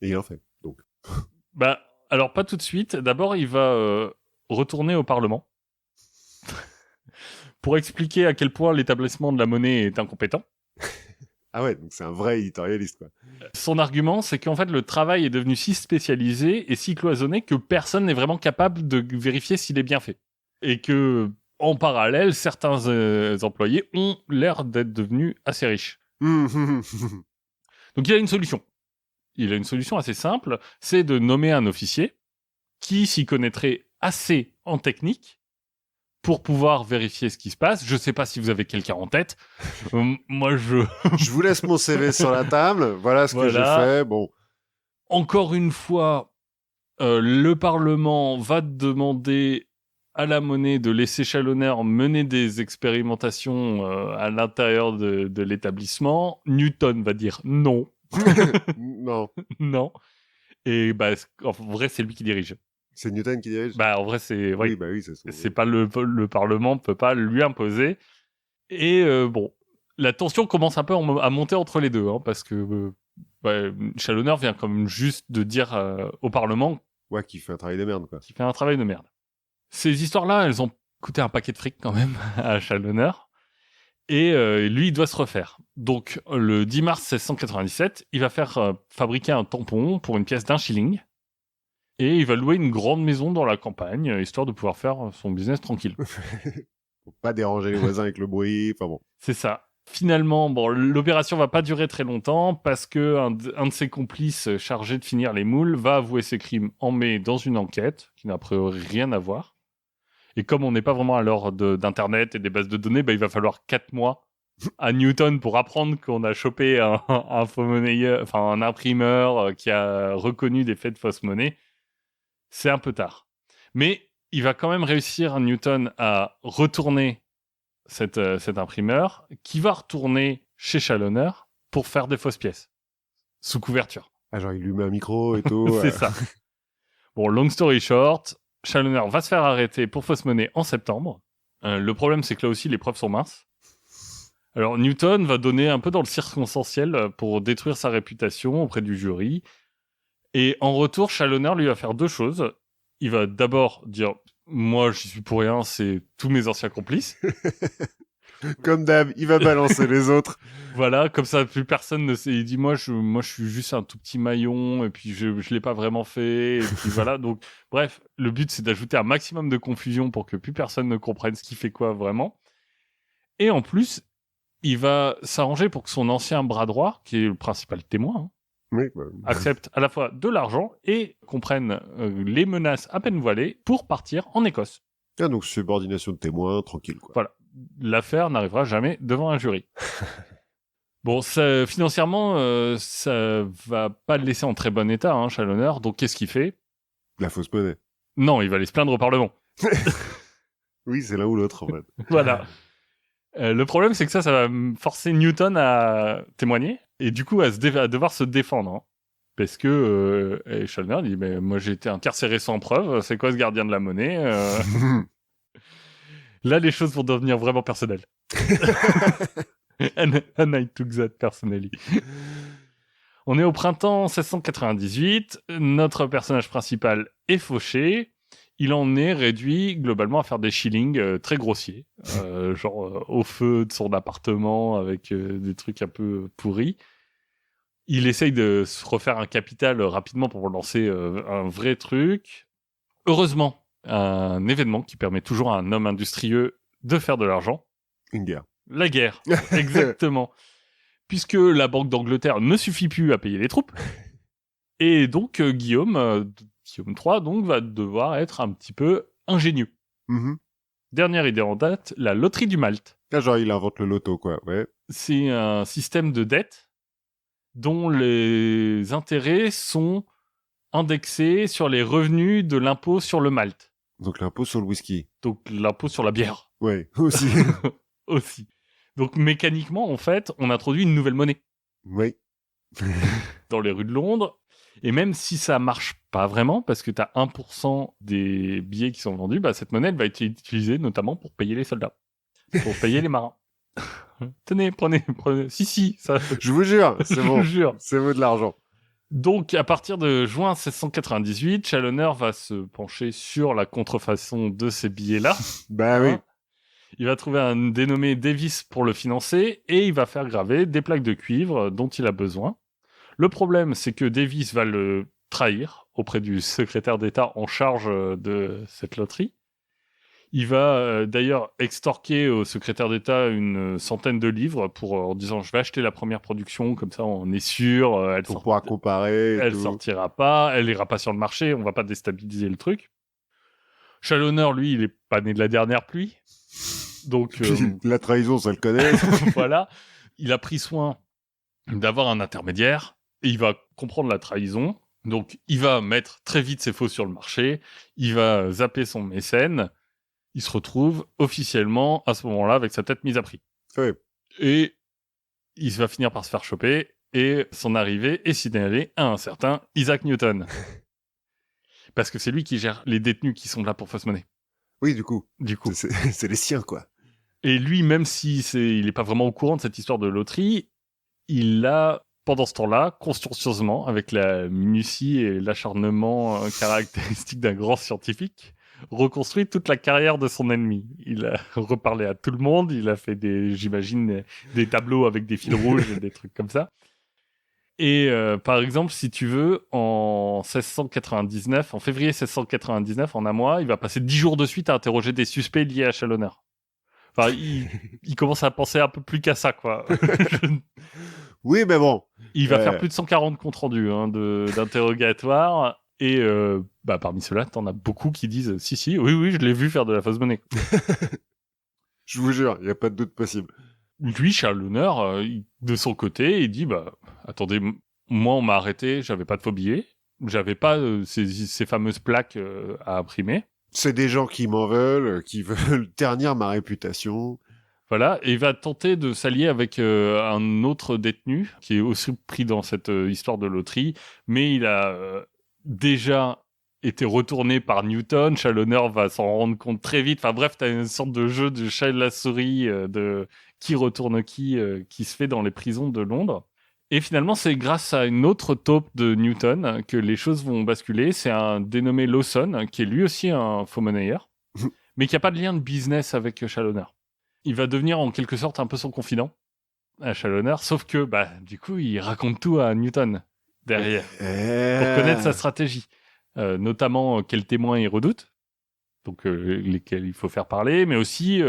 Et il en fait, donc. Bah, alors pas tout de suite. D'abord, il va retourner au Parlement pour expliquer à quel point l'établissement de la monnaie est incompétent. Ah ouais, donc c'est un vrai éditorialiste, quoi. Son argument, c'est qu'en fait, le travail est devenu si spécialisé et si cloisonné que personne n'est vraiment capable de vérifier s'il est bien fait. Et que, en parallèle, certains employés ont l'air d'être devenus assez riches. Donc il a une solution. Il a une solution assez simple, c'est de nommer un officier qui s'y connaîtrait assez en technique pour pouvoir vérifier ce qui se passe. Je sais pas si vous avez quelqu'un en tête. Moi, je vous laisse mon CV sur la table. Voilà ce que j'ai fait. Bon. Encore une fois, le Parlement va demander à la monnaie de laisser Challoner mener des expérimentations à l'intérieur de l'établissement. Newton va dire non. Non. Non. Et bah, en vrai, c'est lui qui dirige. C'est Newton qui dirige. Bah, en vrai, c'est oui, bah oui, c'est pas le Parlement peut pas lui imposer. Et bon, la tension commence un peu à monter entre les deux, hein, parce que Challoner vient comme juste de dire au Parlement, ouais, qu'il fait un travail de merde, quoi. Qu'il fait un travail de merde. Ces histoires-là, elles ont coûté un paquet de fric quand même à Challoner. Et lui, il doit se refaire. Donc, le 10 mars 1697, il va faire fabriquer un tampon pour une pièce d'1 shilling. Et il va louer une grande maison dans la campagne, histoire de pouvoir faire son business tranquille. Pour pas déranger les voisins avec le bruit, enfin bon. C'est ça. Finalement, bon, l'opération va pas durer très longtemps parce que un de ses complices chargé de finir les moules va avouer ses crimes en mai dans une enquête qui n'a a priori rien à voir. Et comme on n'est pas vraiment à l'heure d'Internet et des bases de données, bah, il va falloir 4 mois à Newton pour apprendre qu'on a chopé un faux monnayeur, enfin un imprimeur qui a reconnu des faits de fausse monnaie. C'est un peu tard. Mais il va quand même réussir, Newton, à retourner cet imprimeur qui va retourner chez Challoner pour faire des fausses pièces. Sous couverture. Ah, genre il lui met un micro et tout. C'est ça. Bon, long story short, Challoner va se faire arrêter pour fausse monnaie en septembre. Le problème, c'est que là aussi, les preuves sont minces. Alors, Newton va donner un peu dans le circonstanciel pour détruire sa réputation auprès du jury. Et en retour, Challoner lui va faire deux choses. Il va d'abord dire « Moi, j'y suis pour rien, c'est tous mes anciens complices. » Comme d'hab, il va balancer les autres. Voilà, comme ça, plus personne ne sait. Il dit moi, je suis juste un tout petit maillon, et puis je l'ai pas vraiment fait. Et puis voilà. Donc, bref, le but, c'est d'ajouter un maximum de confusion pour que plus personne ne comprenne ce qu'il fait quoi vraiment. Et en plus, il va s'arranger pour que son ancien bras droit, qui est le principal témoin, oui, accepte à la fois de l'argent et comprenne les menaces à peine voilées pour partir en Écosse. Ah, donc subordination de témoin, tranquille, quoi. Voilà. L'affaire n'arrivera jamais devant un jury. Bon, ça, financièrement, ça va pas le laisser en très bon état, hein, Challoner. Donc, qu'est-ce qu'il fait ? La fausse monnaie. Non, il va aller se plaindre au Parlement. Oui, c'est l'un ou l'autre, en fait. Voilà. Le problème, c'est que ça va forcer Newton à témoigner et du coup à devoir se défendre. Hein. Parce que Challoner dit mais moi j'ai été incarcéré sans preuve, c'est quoi ce gardien de la monnaie Là, les choses vont devenir vraiment personnelles. and I took that personally. On est au printemps 1698. Notre personnage principal est fauché. Il en est réduit globalement à faire des shillings très grossiers. Genre au feu de son appartement avec des trucs un peu pourris. Il essaye de se refaire un capital rapidement pour lancer un vrai truc. Heureusement, un événement qui permet toujours à un homme industrieux de faire de l'argent. Une guerre. La guerre, exactement. Puisque la Banque d'Angleterre ne suffit plus à payer les troupes. Et donc, Guillaume III donc, va devoir être un petit peu ingénieux. Mm-hmm. Dernière idée en date, la loterie du Malte. Ah, genre, il invente le loto, quoi, ouais. C'est un système de dette dont les intérêts sont indexés sur les revenus de l'impôt sur le malt. Donc l'impôt sur le whisky. Donc l'impôt sur la bière. Ouais, aussi. Aussi. Donc mécaniquement, en fait, on introduit une nouvelle monnaie. Oui. Dans les rues de Londres. Et même si ça marche pas vraiment, parce que tu as 1% des billets qui sont vendus, bah, cette monnaie elle va être utilisée notamment pour payer les soldats, pour payer les marins. Tenez, prenez. Si, ça. Je vous jure, c'est Je bon. vous jure. C'est vous de l'argent. Donc, à partir de juin 1698, Challoner va se pencher sur la contrefaçon de ces billets-là. Bah oui. Il va trouver un dénommé Davis pour le financer et il va faire graver des plaques de cuivre dont il a besoin. Le problème, c'est que Davis va le trahir auprès du secrétaire d'État en charge de cette loterie. Il va d'ailleurs extorquer au secrétaire d'État une centaine de livres en disant je vais acheter la première production, comme ça on est sûr. Elle pourra comparer. Elle sortira pas, elle ira pas sur le marché, on va pas déstabiliser le truc. Challoner, lui, il est pas né de la dernière pluie. Donc, la trahison, ça le connaît. Voilà. Il a pris soin d'avoir un intermédiaire et il va comprendre la trahison. Donc, il va mettre très vite ses faux sur le marché. Il va zapper son mécène. Il se retrouve officiellement à ce moment-là avec sa tête mise à prix. Oui. Et il va finir par se faire choper et son arrivée est signalée à un certain Isaac Newton. Parce que c'est lui qui gère les détenus qui sont là pour fausse monnaie. Oui, du coup. C'est les siens, quoi. Et lui, même si il n'est pas vraiment au courant de cette histoire de loterie, il a, pendant ce temps-là, consciencieusement, avec la minutie et l'acharnement caractéristique d'un grand scientifique, reconstruit toute la carrière de son ennemi. Il a reparlé à tout le monde, il a fait j'imagine, des tableaux avec des fils rouges et des trucs comme ça. Et par exemple, si tu veux, en février 1699, en un mois, il va passer 10 jours de suite à interroger des suspects liés à Challoner. Enfin, il commence à penser un peu plus qu'à ça, quoi. Oui, mais bon. Il va faire plus de 140 comptes rendus d'interrogatoire. Et parmi ceux-là, t'en as beaucoup qui disent « Si, oui, je l'ai vu faire de la fausse monnaie. » Je vous jure, il n'y a pas de doute possible. Lui, Challoner, de son côté, il dit « Attendez, moi, on m'a arrêté, j'avais pas de faux billets. J'avais pas ces fameuses plaques à imprimer. » C'est des gens qui m'en veulent, qui veulent ternir ma réputation. Voilà, et il va tenter de s'allier avec un autre détenu qui est aussi pris dans cette histoire de loterie, mais il a déjà été retourné par Newton. Challoner va s'en rendre compte très vite. Enfin bref, t'as une sorte de jeu de chat et de la souris de qui retourne qui se fait dans les prisons de Londres. Et finalement, c'est grâce à une autre taupe de Newton que les choses vont basculer. C'est un dénommé Lawson, qui est lui aussi un faux monnayeur, mais qui n'a pas de lien de business avec Challoner. Il va devenir en quelque sorte un peu son confident à Challoner, sauf que du coup, il raconte tout à Newton derrière pour connaître sa stratégie, notamment quels témoins il redoute, donc lesquels il faut faire parler, mais aussi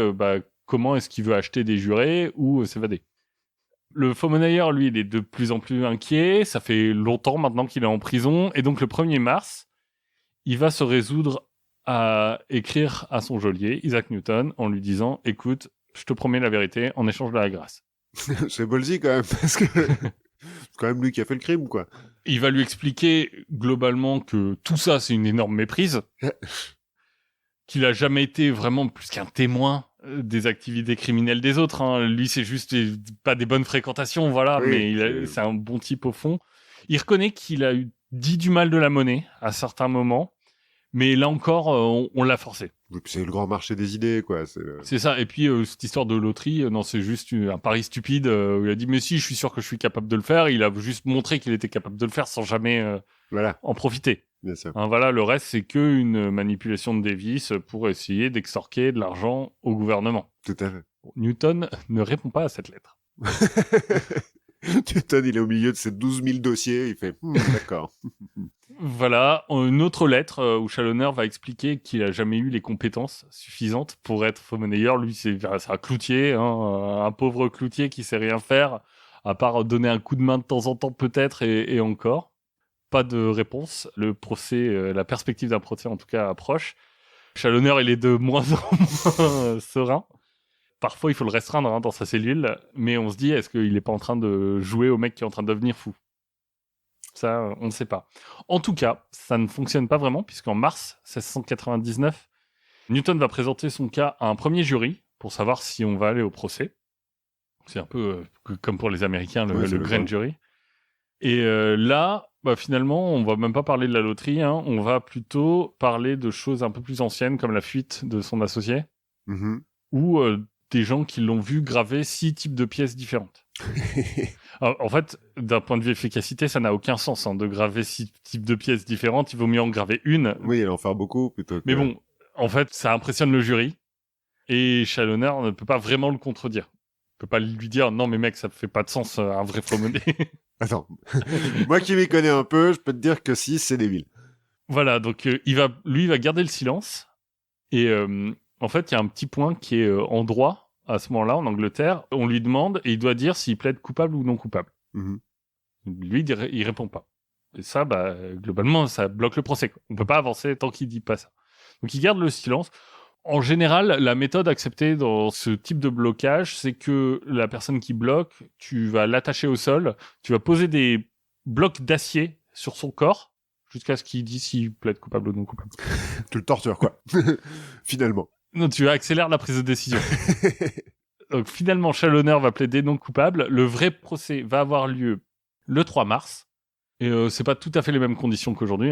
comment est-ce qu'il veut acheter des jurés ou s'évader. Le faux monnayeur, lui, il est de plus en plus inquiet. Ça fait longtemps maintenant qu'il est en prison. Et donc, le 1er mars, il va se résoudre à écrire à son geôlier, Isaac Newton, en lui disant « Écoute, je te promets la vérité en échange de la grâce. » C'est ballsy quand même, parce que c'est quand même lui qui a fait le crime, quoi. Il va lui expliquer globalement que tout ça, c'est une énorme méprise. Qu'il a jamais été vraiment plus qu'un témoin des activités criminelles des autres. Hein. Lui, c'est juste pas des bonnes fréquentations, voilà, oui, mais c'est un bon type au fond. Il reconnaît qu'il a dit du mal de la monnaie à certains moments, mais là encore, on l'a forcé. Oui, c'est le grand marché des idées, quoi. C'est ça. Et puis, cette histoire de loterie, non, c'est juste un pari stupide où il a dit « Mais si, je suis sûr que je suis capable de le faire. » Il a juste montré qu'il était capable de le faire sans jamais en profiter. Bien sûr. Hein, voilà, le reste, c'est qu'une manipulation de Davis pour essayer d'extorquer de l'argent au gouvernement. Tout à fait. Newton ne répond pas à cette lettre. Newton, il est au milieu de ses 12 000 dossiers, il fait d'accord. Voilà, une autre lettre où Challoner va expliquer qu'il a jamais eu les compétences suffisantes pour être faux monnayeur. Lui, c'est un cloutier, un pauvre cloutier qui sait rien faire, à part donner un coup de main de temps en temps peut-être, et encore. Pas de réponse. Le procès, la perspective d'un procès en tout cas approche. Challoner, il est de moins en moins serein. parfois il faut le restreindre dans sa cellule, mais on se dit, est-ce qu'il n'est pas en train de jouer au mec qui est en train de devenir fou? Ça, on ne sait pas. En tout cas, ça ne fonctionne pas vraiment, puisqu'en mars 1699, Newton va présenter son cas à un premier jury pour savoir si on va aller au procès. C'est un peu comme pour les Américains, le grand jury. Et là, finalement, on va même pas parler de la loterie, on va plutôt parler de choses un peu plus anciennes, comme la fuite de son associé, ou des gens qui l'ont vu graver 6 types de pièces différentes. Alors, en fait, d'un point de vue efficacité, ça n'a aucun sens de graver 6 types de pièces différentes. Il vaut mieux en graver une. Oui, et en faire beaucoup plutôt que... Mais bon, en fait, ça impressionne le jury, et Challoner ne peut pas vraiment le contredire. Il peut pas lui dire, non mais mec, ça fait pas de sens, un vrai faux-monnaie. Attends, moi qui m'y connais un peu, je peux te dire que si, c'est débile. Voilà, donc il va garder le silence. Et en fait, il y a un petit point qui est en droit, à ce moment-là, en Angleterre. On lui demande, et il doit dire s'il plaide coupable ou non coupable. Lui, il répond pas. Et ça, globalement, ça bloque le procès, quoi. On peut pas avancer tant qu'il dit pas ça. Donc il garde le silence. En général, la méthode acceptée dans ce type de blocage, c'est que la personne qui bloque, tu vas l'attacher au sol, tu vas poser des blocs d'acier sur son corps, jusqu'à ce qu'il dise s'il plaide coupable ou non coupable. Tu le tortures, quoi. Finalement. Non, tu accélères la prise de décision. Donc finalement, Challoner va plaider non coupable. Le vrai procès va avoir lieu le 3 mars. Et c'est pas tout à fait les mêmes conditions qu'aujourd'hui.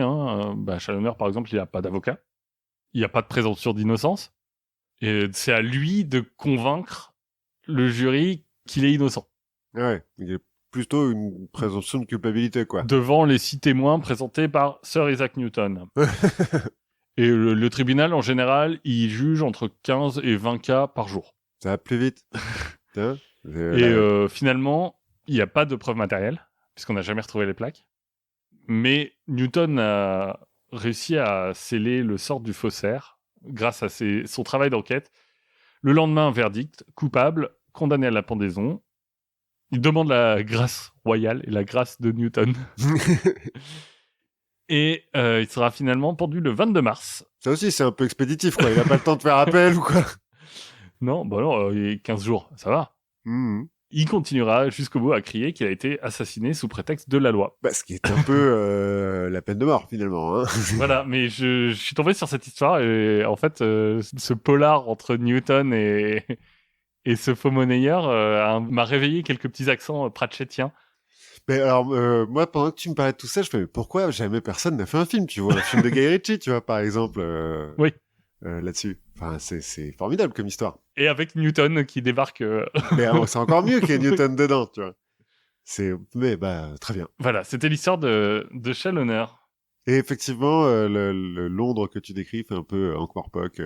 Challoner, par exemple, il n'a pas d'avocat. Il n'y a pas de présomption d'innocence. Et c'est à lui de convaincre le jury qu'il est innocent. Ouais, il y a plutôt une présomption de culpabilité, quoi. Devant les 6 témoins présentés par Sir Isaac Newton. Et le tribunal, en général, il juge entre 15 et 20 cas par jour. Ça va plus vite. Et finalement, il n'y a pas de preuves matérielles, puisqu'on n'a jamais retrouvé les plaques. Mais Newton a réussi à sceller le sort du faussaire grâce à son travail d'enquête. Le lendemain, un verdict, coupable, condamné à la pendaison. Il demande la grâce royale et la grâce de Newton. Et il sera finalement pendu le 22 mars. Ça aussi, c'est un peu expéditif, quoi. Il n'a pas le temps de faire appel ou quoi. Non, il y a 15 jours, ça va. Il continuera jusqu'au bout à crier qu'il a été assassiné sous prétexte de la loi. Ce qui est un peu la peine de mort, finalement. Voilà, mais je suis tombé sur cette histoire et en fait, ce polar entre Newton et ce faux monnayeur m'a réveillé quelques petits accents pratchettiens. Mais alors, moi, pendant que tu me parlais de tout ça, je fais, mais pourquoi jamais personne n'a fait un film, tu vois, un film de Guy Ritchie, tu vois, par exemple. Oui. Là-dessus. Enfin, c'est formidable comme histoire. Et avec Newton qui débarque. Mais c'est encore mieux qu'il y ait Newton dedans, tu vois. Mais très bien. Voilà, c'était l'histoire de Challoner. Et effectivement, le Londres que tu décris fait un peu Ankh-Morpork.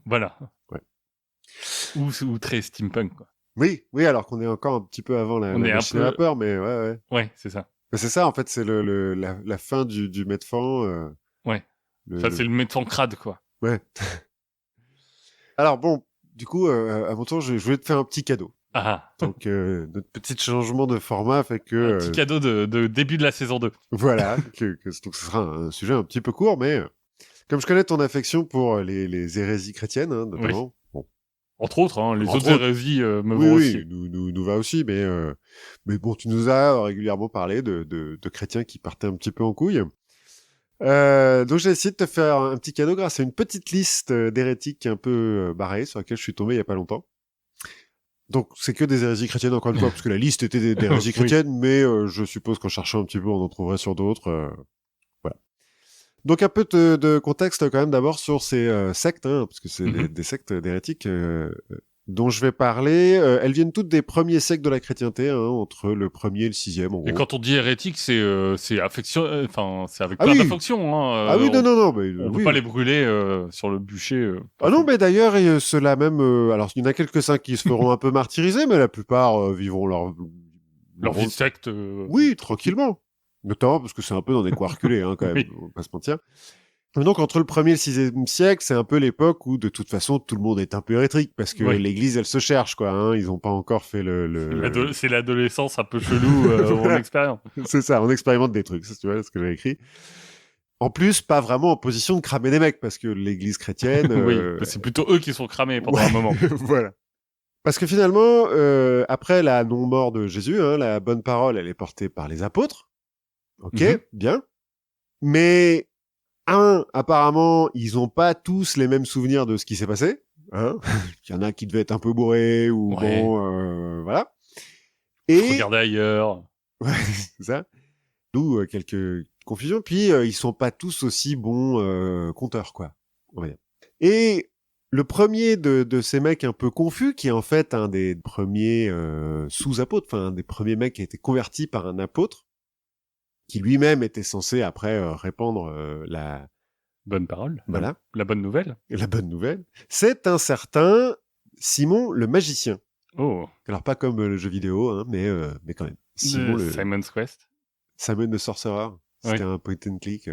Voilà. Ouais. Ou très steampunk, quoi. Oui, alors qu'on est encore un petit peu avant la machine à vapeur, mais ouais. Ouais, c'est ça. Mais c'est ça, en fait, c'est la fin du Medfan. Ouais. C'est le Medfan crade, quoi. Ouais. Alors bon, du coup, à mon tour, je voulais te faire un petit cadeau. Ah. Donc, notre petit changement de format fait que... Un petit cadeau de début de la saison 2. Voilà, donc ce sera un sujet un petit peu court, mais comme je connais ton affection pour les hérésies chrétiennes, notamment... Oui. Bon. Entre autres, les autres hérésies me vont aussi. Oui, nous va aussi, mais bon, tu nous as régulièrement parlé de chrétiens qui partaient un petit peu en couille. Donc j'ai essayé de te faire un petit cadeau grâce à une petite liste d'hérétiques un peu barrées sur laquelle je suis tombé il y a pas longtemps. Donc c'est que des hérésies chrétiennes encore une fois parce que la liste était des hérésies chrétiennes, mais je suppose qu'en cherchant un petit peu on en trouverait sur d'autres. Voilà. Donc un peu de contexte quand même d'abord sur ces sectes, parce que c'est des sectes d'hérétiques dont je vais parler. Elles viennent toutes des premiers siècles de la chrétienté, entre le 1er et le 6e, en gros. Et quand on dit hérétique, c'est affection, c'est avec plein d'affections. Oui, non, mais on peut pas les brûler sur le bûcher. Non, mais d'ailleurs, ceux-là même, alors il y en a quelques-uns qui se feront un peu martyriser, mais la plupart vivront leur vie de secte. Oui, tranquillement. Notamment parce que c'est un peu dans des coins reculés, quand même, on va pas se mentir. Donc, entre le 1er et le 6e siècle, c'est un peu l'époque où, de toute façon, tout le monde est un peu hérétique, parce que l'église, elle se cherche, quoi, ils ont pas encore fait C'est l'adolescence un peu chelou, en expérience. C'est ça, on expérimente des trucs, ça, tu vois, ce que j'ai écrit. En plus, pas vraiment en position de cramer des mecs, parce que l'église chrétienne... Oui, c'est plutôt eux qui sont cramés pendant un moment. Voilà. Parce que finalement, après la non-mort de Jésus, hein, la bonne parole, elle est portée par les apôtres. Ok, bien. Mais, apparemment, ils ont pas tous les mêmes souvenirs de ce qui s'est passé. Hein. Il y en a qui devaient être un peu bourrés ou voilà. Et regarder ailleurs. Ouais, c'est ça. D'où quelques confusions. Puis ils sont pas tous aussi bons conteurs, quoi. On va dire. Et le premier de ces mecs un peu confus, qui est en fait un des premiers sous-apôtres, enfin un des premiers mecs qui a été converti par un apôtre, qui lui-même était censé après répandre la bonne parole, voilà, la bonne nouvelle. La bonne nouvelle, c'est un certain Simon le magicien. Oh. Alors pas comme le jeu vidéo, hein, mais quand même. Simon Simon's Quest. Simon the Sorcerer. C'était un point and click.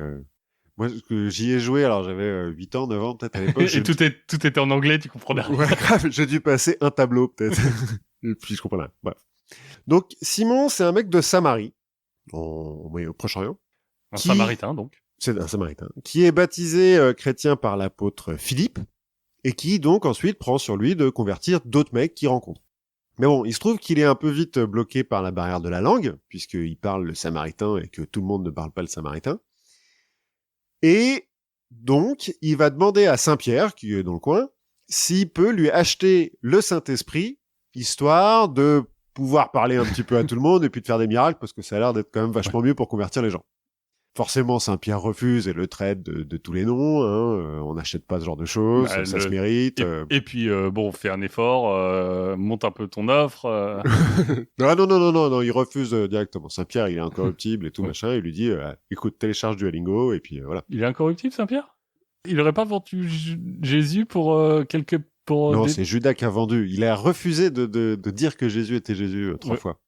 Moi, j'y ai joué, alors j'avais 8 ans, 9 ans peut-être à l'époque. Et tout était en anglais, tu comprenais rien. Ouais, grave, j'ai dû passer un tableau peut-être. Et puis je comprenais. Bref. Donc Simon, c'est un mec de Samarie, au Proche-Orient. Un Samaritain, donc. C'est un Samaritain. Qui est baptisé chrétien par l'apôtre Philippe, et qui donc ensuite prend sur lui de convertir d'autres mecs qu'il rencontre. Mais bon, il se trouve qu'il est un peu vite bloqué par la barrière de la langue, puisqu'il parle le samaritain et que tout le monde ne parle pas le samaritain. Et donc, il va demander à Saint-Pierre, qui est dans le coin, s'il peut lui acheter le Saint-Esprit, histoire de pouvoir parler un petit peu à tout le monde et puis de faire des miracles, parce que ça a l'air d'être quand même vachement mieux pour convertir les gens. Forcément, Saint-Pierre refuse et le traite de tous les noms. Hein. On n'achète pas ce genre de choses, ça se mérite. Et puis, bon, fais un effort, monte un peu ton offre. Non, il refuse directement. Saint-Pierre, il est incorruptible et tout machin. Il lui dit, écoute, télécharge Duolingo et puis voilà. Il est incorruptible, Saint-Pierre ? Il aurait pas vendu Jésus pour quelques... Non, c'est Judas qui a vendu. Il a refusé de dire que Jésus était Jésus 3 fois.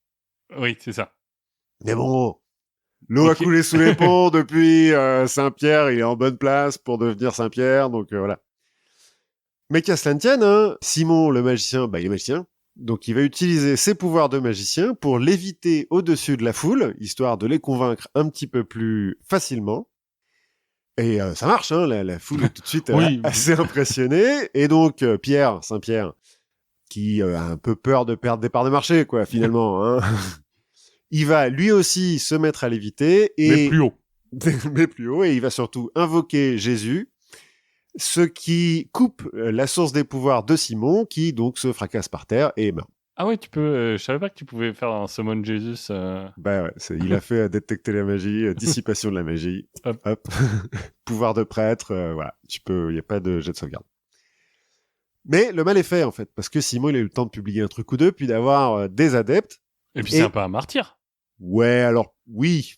Oui, c'est ça. Mais bon... L'eau a coulé sous les ponts depuis Saint-Pierre, il est en bonne place pour devenir Saint-Pierre, donc voilà. Mais qu'à cela ne tienne, hein, Simon le magicien, il est magicien, donc il va utiliser ses pouvoirs de magicien pour léviter au-dessus de la foule, histoire de les convaincre un petit peu plus facilement. Et ça marche, hein, la foule est tout de suite assez impressionnée, et donc Saint-Pierre, qui a un peu peur de perdre des parts de marché, quoi, finalement, hein. Il va lui aussi se mettre à léviter mais plus haut, et il va surtout invoquer Jésus, ce qui coupe la source des pouvoirs de Simon, qui donc se fracasse par terre et meurt. Ah ouais, tu peux. Je savais pas que tu pouvais faire un summon Jesus. Ouais, il a fait détecter la magie, dissipation de la magie, hop. Pouvoir de prêtre, voilà. Il y a pas de jet de sauvegarde. Mais le mal est fait en fait, parce que Simon il a eu le temps de publier un truc ou deux, puis d'avoir des adeptes. Et puis c'est un peu un martyr. Ouais, alors, oui.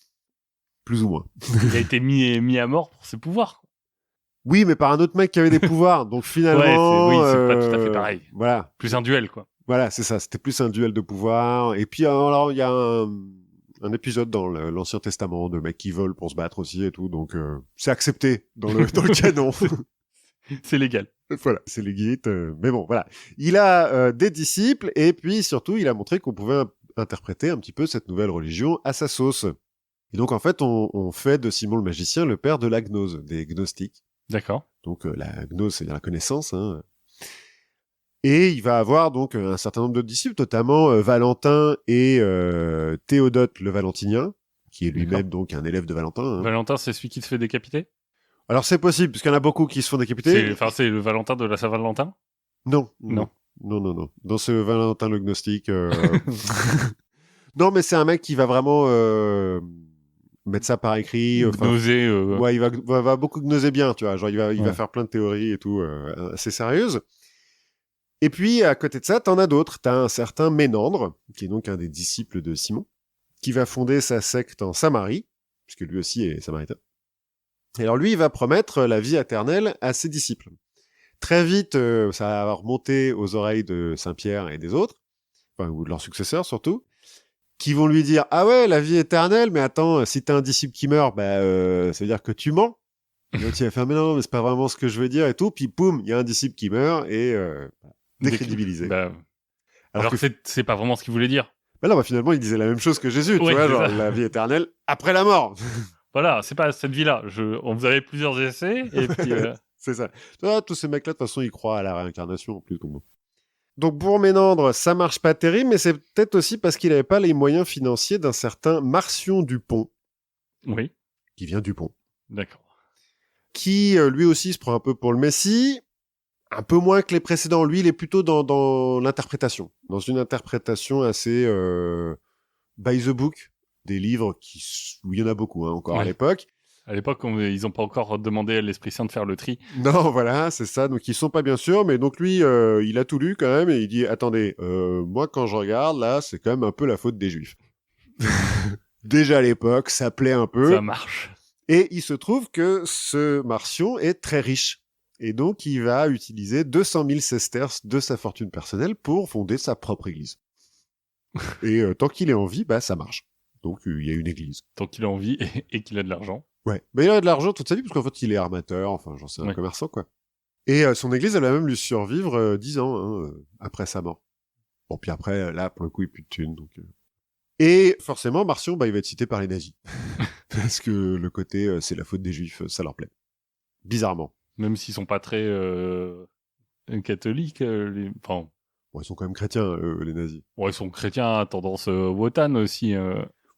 Plus ou moins. Il a été mis à mort pour ses pouvoirs. Oui, mais par un autre mec qui avait des pouvoirs. Donc finalement... c'est pas tout à fait pareil. Voilà. Plus un duel, quoi. Voilà, c'est ça. C'était plus un duel de pouvoir. Et puis, alors, il y a un épisode dans l'Ancien Testament de mecs qui volent pour se battre aussi et tout. Donc, c'est accepté dans le canon. C'est légal. Voilà, c'est légit. Mais bon, voilà. Il a des disciples et puis, surtout, il a montré qu'on pouvait interpréter un petit peu cette nouvelle religion à sa sauce. Et donc, en fait, on fait de Simon le magicien le père de la gnose, des gnostiques. D'accord. Donc, la gnose, c'est la connaissance. Hein. Et il va avoir donc un certain nombre de disciples, notamment Valentin et Théodote le Valentinien, qui est lui-même donc un élève de Valentin. Hein. Valentin, c'est celui qui se fait décapiter ? Alors, c'est possible, puisqu'il y en a beaucoup qui se font décapiter. C'est le Valentin de la Saint-Valentin ? Non. Dans ce Valentin le gnostique... Non, mais c'est un mec qui va vraiment mettre ça par écrit. Gnoser. Ouais, il va beaucoup gnoser bien, tu vois. Genre, il va faire plein de théories et tout, assez sérieuses. Et puis, à côté de ça, t'en as d'autres. T'as un certain Ménandre, qui est donc un des disciples de Simon, qui va fonder sa secte en Samarie, puisque lui aussi est samaritain. Et alors, lui, il va promettre la vie éternelle à ses disciples. Très vite, ça va remonter aux oreilles de Saint-Pierre et des autres, ou de leurs successeurs surtout, qui vont lui dire « Ah ouais, la vie éternelle, mais attends, si t'as un disciple qui meurt, ça veut dire que tu mens. » Et l'autre, il va faire « Mais non, mais c'est pas vraiment ce que je veux dire et tout. » Puis boum, il y a un disciple qui meurt et décrédibilisé. Alors que c'est pas vraiment ce qu'il voulait dire. Non, finalement, il disait la même chose que Jésus, tu vois, genre la vie éternelle après la mort. Voilà, c'est pas cette vie-là. On vous avait plusieurs essais et puis... C'est ça. Tu vois, tous ces mecs-là, de toute façon, ils croient à la réincarnation en plus. Donc bon. Donc pour Ménandre, ça marche pas terrible, mais c'est peut-être aussi parce qu'il n'avait pas les moyens financiers d'un certain Marcion Dupont. Oui. Qui vient Dupont. D'accord. Qui, lui aussi, se prend un peu pour le Messie. Un peu moins que les précédents. Lui, il est plutôt dans l'interprétation. Dans une interprétation assez by the book. Des livres où il y en a beaucoup, encore à l'époque. À l'époque, ils n'ont pas encore demandé à l'Esprit Saint de faire le tri. Non, voilà, c'est ça. Donc, ils sont pas bien sûrs. Mais donc, lui, il a tout lu quand même. Et il dit, attendez, moi, quand je regarde, là, c'est quand même un peu la faute des Juifs. Déjà à l'époque, ça plaît un peu. Ça marche. Et il se trouve que ce Marcion est très riche. Et donc, il va utiliser 200 000 sesterces de sa fortune personnelle pour fonder sa propre église. Et tant qu'il est en vie, ça marche. Donc, il y a une église. Tant qu'il a envie et qu'il a de l'argent. Ouais. Mais il a de l'argent toute sa vie, parce qu'en fait, il est armateur, enfin, j'en sais, un commerçant, quoi. Et son église, elle va même lui survivre 10 ans après sa mort. Bon, puis après, là, pour le coup, il n'y a plus de thunes. Donc, Et forcément, Marcion, il va être cité par les nazis. Parce que le côté, c'est la faute des Juifs, ça leur plaît. Bizarrement. Même s'ils sont pas très catholiques, enfin... Bon, ils sont quand même chrétiens, les nazis. Bon, ils sont chrétiens à tendance wotan aussi.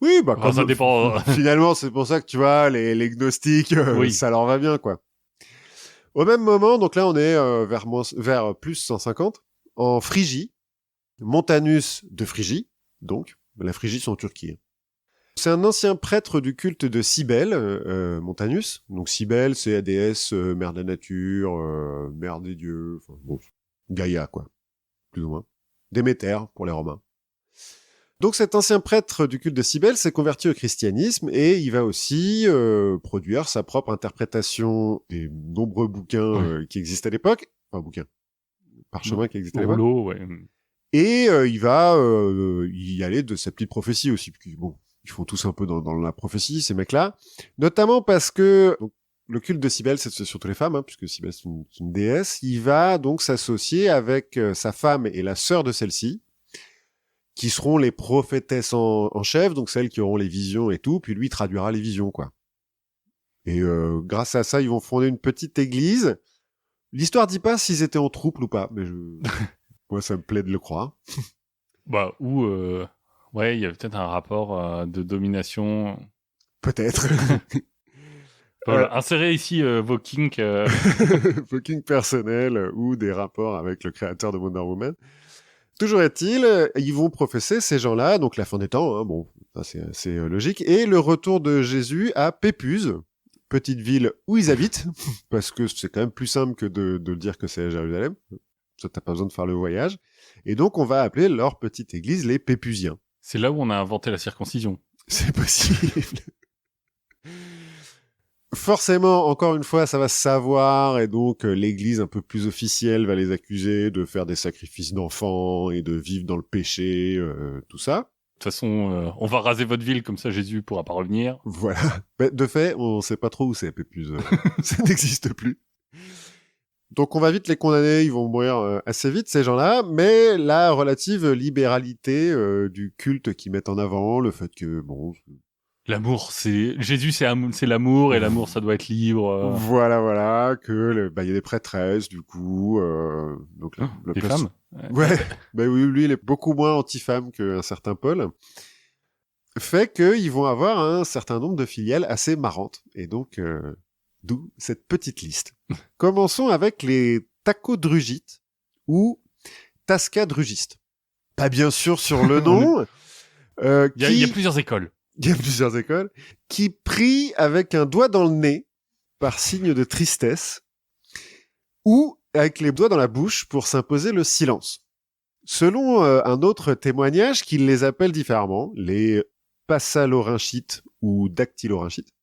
Oui, comme ça dépend. Finalement, c'est pour ça que tu vois, les gnostiques, ça leur va bien, quoi. Au même moment, donc là, on est vers plus 150, en Phrygie, Montanus de Phrygie, donc, la Phrygie, c'est en Turquie. C'est un ancien prêtre du culte de Cybèle, Montanus. Donc Cybèle, c'est la déesse mère de la nature, mère des dieux, enfin, bon, Gaïa, quoi, plus ou moins. Déméter, pour les Romains. Donc cet ancien prêtre du culte de Cybèle s'est converti au christianisme et il va aussi produire sa propre interprétation des nombreux bouquins qui existent à l'époque. Enfin, bouquins. Parchemins qui existent à l'époque. Ouais. Et il va y aller de sa petite prophétie aussi. Bon, ils font tous un peu dans la prophétie, ces mecs-là. Notamment parce que donc, le culte de Cybèle, c'est surtout les femmes, puisque Cybèle, c'est une déesse. Il va donc s'associer avec sa femme et la sœur de celle-ci, qui seront les prophétesses en chef, donc celles qui auront les visions et tout, puis lui, il traduira les visions, quoi. Et grâce à ça, ils vont fonder une petite église. L'histoire dit pas s'ils étaient en troupe ou pas, mais moi, ça me plaît de le croire. Ouais, il y a peut-être un rapport de domination. Peut-être. Voilà, insérez ici vos kinks. Vos kinks personnels ou des rapports avec le créateur de Wonder Woman. Toujours est-il, ils vont professer, ces gens-là, donc la fin des temps, bon, ça c'est assez logique, et le retour de Jésus à Pépuse, petite ville où ils habitent, parce que c'est quand même plus simple que de dire que c'est à Jérusalem. Ça, t'as pas besoin de faire le voyage. Et donc, on va appeler leur petite église les Pépusiens. C'est là où on a inventé la circoncision. C'est possible. Forcément, encore une fois, ça va se savoir, et donc l'église un peu plus officielle va les accuser de faire des sacrifices d'enfants et de vivre dans le péché, tout ça. De toute façon, on va raser votre ville, comme ça Jésus pourra pas revenir. Voilà. De fait, on sait pas trop où c'est, Pépuse. Ça n'existe plus. Donc on va vite les condamner, ils vont mourir assez vite, ces gens-là, mais la relative libéralité du culte qu'ils mettent en avant, le fait que, bon... L'amour, Jésus, c'est l'amour, et l'amour, ça doit être libre. Voilà, que il y a des prêtresses, du coup, donc les femmes. Ouais, oui, lui, il est beaucoup moins anti-femme qu'un certain Paul. Fait qu'ils vont avoir un certain nombre de filiales assez marrantes, et donc d'où cette petite liste. Commençons avec les tacodrugites ou tascadrugistes. Pas bien sûr sur le nom. Il y a plusieurs écoles. Il y a plusieurs écoles, qui prient avec un doigt dans le nez, par signe de tristesse, ou avec les doigts dans la bouche pour s'imposer le silence. Selon un autre témoignage, qu'il les appelle différemment, les passalorynchites ou dactylorynchites,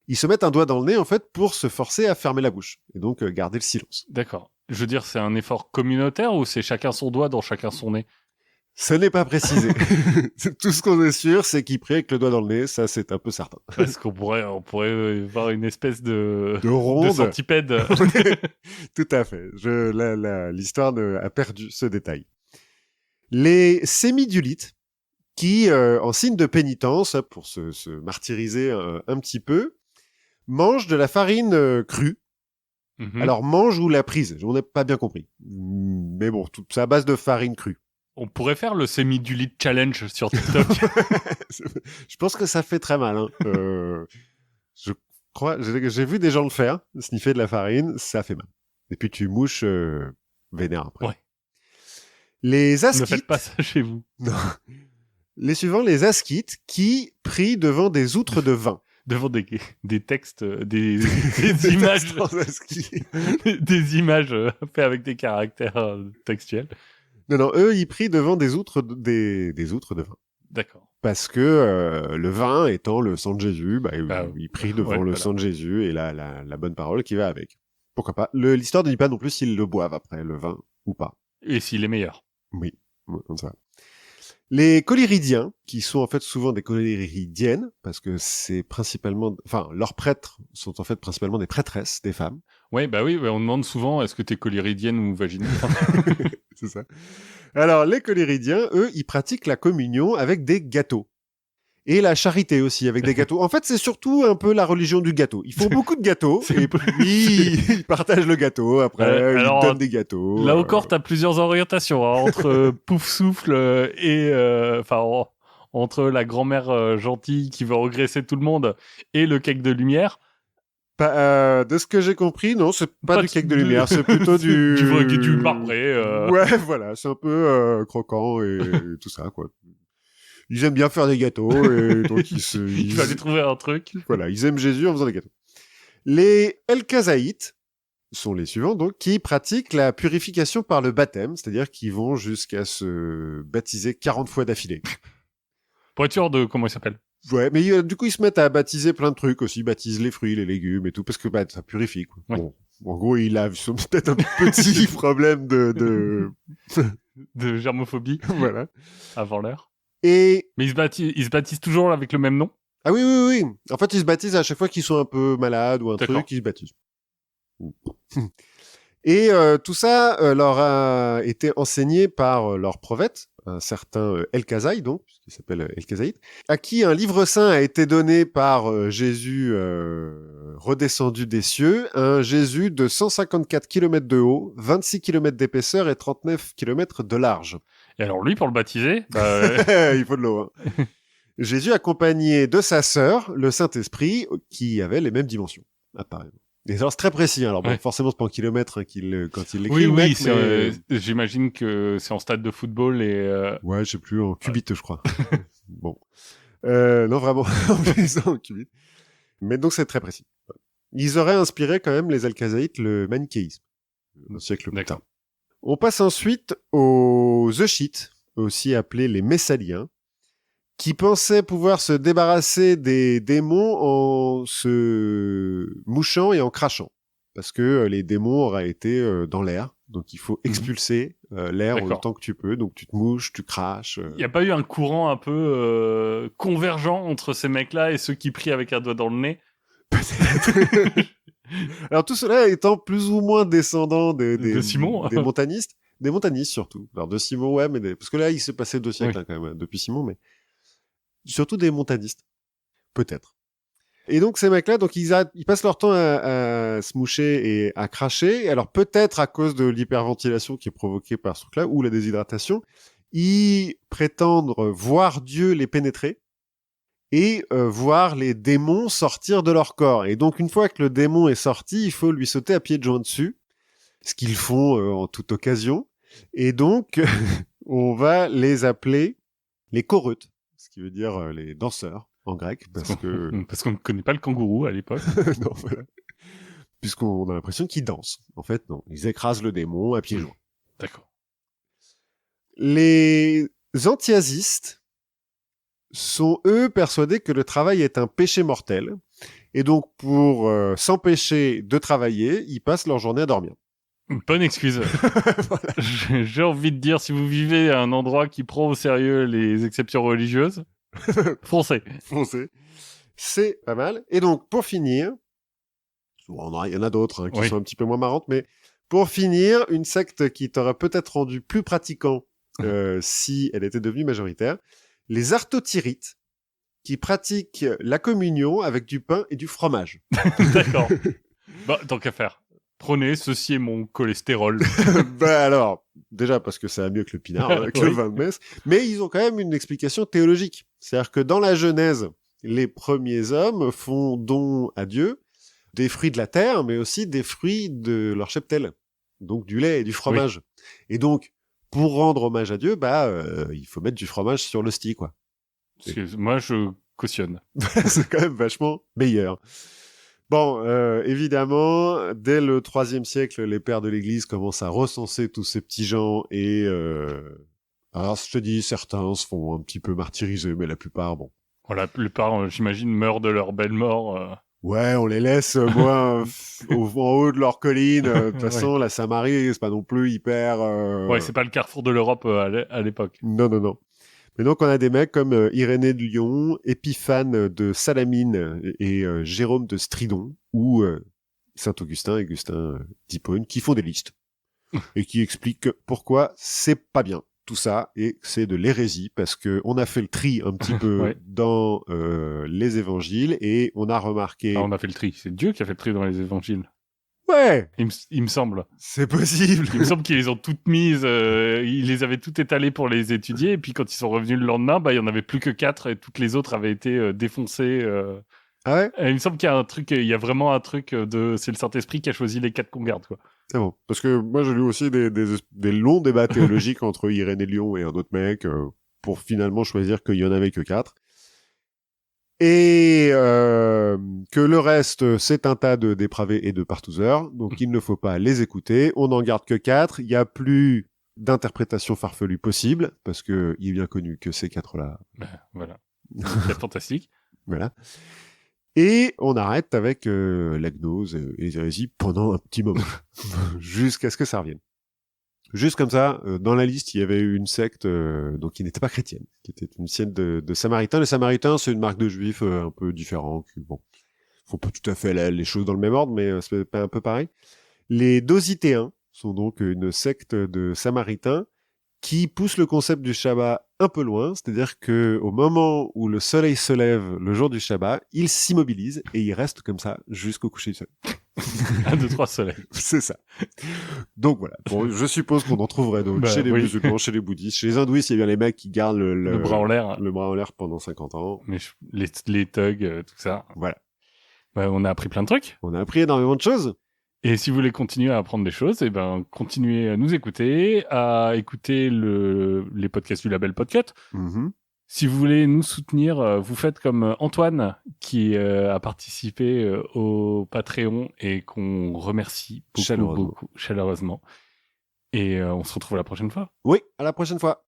ils se mettent un doigt dans le nez, en fait, pour se forcer à fermer la bouche, et donc garder le silence. D'accord. Je veux dire, c'est un effort communautaire ou c'est chacun son doigt dans chacun son nez? Ce n'est pas précisé. Tout ce qu'on est sûr, c'est qu'il prie avec le doigt dans le nez, ça c'est un peu certain. Parce qu'on pourrait voir une espèce de ronde. De centipède. Tout à fait. L'histoire a perdu ce détail. Les sémidulites, qui, en signe de pénitence, pour se martyriser un petit peu, mangent de la farine crue, Alors, mange ou la prise, on n'a pas bien compris. Mais bon, tout ça à base de farine crue. On pourrait faire le semi-du-lit challenge sur TikTok. Je pense que ça fait très mal. Hein. Je crois, j'ai vu des gens le faire, sniffer de la farine, ça fait mal. Et puis tu mouches vénère après. Ouais. Les ascites... Ne faites pas ça chez vous. Non. Les suivants, les ascites qui prient devant des outres de vin. Devant des textes, des images, des images faites avec des caractères textuels. Non, eux, ils prient devant des outres de vin. D'accord. Parce que le vin étant le sang de Jésus, ils prient devant le sang de Jésus et la bonne parole qui va avec. Pourquoi pas. L'histoire ne dit pas non plus s'ils le boivent après, le vin, ou pas. Et s'il est meilleur. Oui, comme ça. Les collyridiens, qui sont en fait souvent des collyridiennes, parce que c'est principalement... Enfin, leurs prêtres sont en fait principalement des prêtresses, des femmes. Oui, on demande souvent, est-ce que t'es collyridienne ou vaginale? C'est ça. Alors, les collyridiens, eux, ils pratiquent la communion avec des gâteaux. Et la charité aussi, avec des gâteaux. En fait, c'est surtout un peu la religion du gâteau. Ils font beaucoup de gâteaux, et puis ils partagent le gâteau, après ils donnent des gâteaux. Là encore, t'as plusieurs orientations, hein, entre pouf souffle et... entre la grand-mère gentille qui veut regresser tout le monde et le cake de lumière. De ce que j'ai compris, non, c'est pas du cake de lumière, c'est plutôt du marbré. Ouais, voilà, c'est un peu croquant et tout ça, quoi. Ils aiment bien faire des gâteaux, et donc il fallait trouver un truc. Voilà, ils aiment Jésus en faisant des gâteaux. Les El-Kazaïtes sont les suivants, donc, qui pratiquent la purification par le baptême, c'est-à-dire qu'ils vont jusqu'à se baptiser 40 fois d'affilée. Pour être sûr de comment il s'appelle. Ouais, mais du coup, ils se mettent à baptiser plein de trucs aussi. Ils baptisent les fruits, les légumes et tout, parce que ça purifie, quoi. Ouais. Bon, en gros, il a peut-être un petit problème de germophobie. Voilà. Avant l'heure. Mais ils se baptisent toujours avec le même nom? Ah oui. En fait, ils se baptisent à chaque fois qu'ils sont un peu malades ou un truc, ils se baptisent. Et tout ça leur a été enseigné par leur prophète, un certain El-Kazaï, donc, qui s'appelle El-Kazaït, à qui un livre saint a été donné par Jésus redescendu des cieux, un Jésus de 154 km de haut, 26 km d'épaisseur et 39 km de large. Et alors lui, pour le baptiser, il faut de l'eau. Hein. Jésus accompagné de sa sœur, le Saint-Esprit, qui avait les mêmes dimensions, apparemment. Et alors, c'est très précis. Alors, bon, forcément, c'est pas en kilomètres quand il l'écrit. Oui, j'imagine que c'est en stade de football et... Ouais, je sais plus, en cubite, je crois. Bon. Non, vraiment, en cubite. Mais donc, c'est très précis. Ils auraient inspiré quand même, les Al-Kazaïtes, le manichéisme. Un siècle plus tard. On passe ensuite aux Euchites, aussi appelés les Messaliens, qui pensaient pouvoir se débarrasser des démons en se mouchant et en crachant. Parce que les démons auraient été dans l'air, donc il faut expulser l'air autant que tu peux. Donc tu te mouches, tu craches. Il n'y a pas eu un courant un peu convergent entre ces mecs-là et ceux qui prient avec un doigt dans le nez? Peut-être. Alors tout cela étant plus ou moins descendant de Simon, des montanistes. Des montanistes surtout. Alors de Simon, ouais, mais parce que là il s'est passé 2 siècles quand même depuis Simon, mais... Surtout des montanistes. Peut-être. Et donc, ces mecs-là, donc, ils passent leur temps à se moucher et à cracher. Alors, peut-être à cause de l'hyperventilation qui est provoquée par ce truc-là, ou la déshydratation, ils prétendent voir Dieu les pénétrer et voir les démons sortir de leur corps. Et donc, une fois que le démon est sorti, il faut lui sauter à pieds joints dessus, ce qu'ils font en toute occasion. Et donc, on va les appeler les choreutes. Ce qui veut dire les danseurs en grec, parce qu'on ne connaît pas le kangourou à l'époque. Non, voilà. Puisqu'on a l'impression qu'ils dansent. En fait, non. Ils écrasent le démon à pieds joints. D'accord. Les antiasistes sont, eux, persuadés que le travail est un péché mortel. Et donc, pour s'empêcher de travailler, ils passent leur journée à dormir. Bonne excuse. Voilà. J'ai envie de dire, si vous vivez à un endroit qui prend au sérieux les exceptions religieuses, foncez. C'est pas mal. Et donc, pour finir, il y en a d'autres qui sont un petit peu moins marrantes, mais pour finir, une secte qui t'aurait peut-être rendu plus pratiquant si elle était devenue majoritaire, les artotyrites, qui pratiquent la communion avec du pain et du fromage. D'accord. Bon, tant qu'à faire. Prenez, ceci est mon cholestérol. Bah alors, déjà parce que ça va mieux que le pinard, que le vin de messe, mais ils ont quand même une explication théologique. C'est-à-dire que dans la Genèse, les premiers hommes font don à Dieu des fruits de la terre, mais aussi des fruits de leur cheptel, donc du lait et du fromage. Et donc, pour rendre hommage à Dieu, il faut mettre du fromage sur l'hostie, quoi. Moi, je cautionne. C'est quand même vachement meilleur. Bon, évidemment, dès le IIIe siècle, les pères de l'Église commencent à recenser tous ces petits gens et... Alors, je te dis, certains se font un petit peu martyriser, mais la plupart, bon. Bon, la plupart, j'imagine, meurent de leur belle mort. Ouais, on les laisse, en haut de leur colline. De toute façon, la Samarie, c'est pas non plus hyper... Ouais, c'est pas le carrefour de l'Europe à l'époque. Non. Mais donc, on a des mecs comme Irénée de Lyon, Épiphane de Salamine et Jérôme de Stridon, ou Saint-Augustin, Augustin d'Hippone, qui font des listes et qui expliquent pourquoi c'est pas bien tout ça et que c'est de l'hérésie parce que on a fait le tri un petit peu dans les évangiles et on a remarqué... on a fait le tri. C'est Dieu qui a fait le tri dans les évangiles. Ouais. Il me semble. C'est possible. Il me semble qu'ils les ont toutes mises, ils les avaient toutes étalées pour les étudier, et puis quand ils sont revenus le lendemain, il y en avait plus que 4, et toutes les autres avaient été défoncées. Ah ouais? Et il me semble qu'il y a un truc, il y a vraiment un truc c'est le Saint-Esprit qui a choisi les 4 qu'on garde, quoi. C'est bon. Parce que moi, j'ai lu aussi des longs débats théologiques entre Irénée de Lyon et un autre mec, pour finalement choisir qu'il y en avait que 4. Et que le reste, c'est un tas de dépravés et de partouzeurs, donc il ne faut pas les écouter. On n'en garde que 4. Il n'y a plus d'interprétation farfelue possible, parce que il est bien connu que ces 4-là... Voilà. C'est fantastique. Voilà. Et on arrête avec la gnose et les hérésies pendant un petit moment, jusqu'à ce que ça revienne. Juste comme ça, dans la liste, il y avait une secte donc qui n'était pas chrétienne, qui était une secte de Samaritains. Les Samaritains, c'est une marque de juifs un peu différent. Bon, faut pas tout à fait les choses dans le même ordre, mais c'est pas un peu pareil. Les Dositéens sont donc une secte de Samaritains qui pousse le concept du Shabbat un peu loin, c'est-à-dire que au moment où le soleil se lève le jour du Shabbat, il s'immobilise et il reste comme ça jusqu'au coucher du soleil. 1, 2, 3 soleils. C'est ça. Donc voilà. Bon, je suppose qu'on en trouverait d'autres chez les musulmans, chez les bouddhistes, chez les hindouistes, il y a bien les mecs qui gardent le bras en l'air. Le bras en l'air pendant 50 ans. Mais les thugs, tout ça. Voilà. Ouais, on a appris plein de trucs. On a appris énormément de choses. Et si vous voulez continuer à apprendre des choses, continuez à nous écouter, à écouter les podcasts du label Podcut. Mm-hmm. Si vous voulez nous soutenir, vous faites comme Antoine qui a participé au Patreon et qu'on remercie beaucoup chaleureusement. Et on se retrouve la prochaine fois. Oui, à la prochaine fois.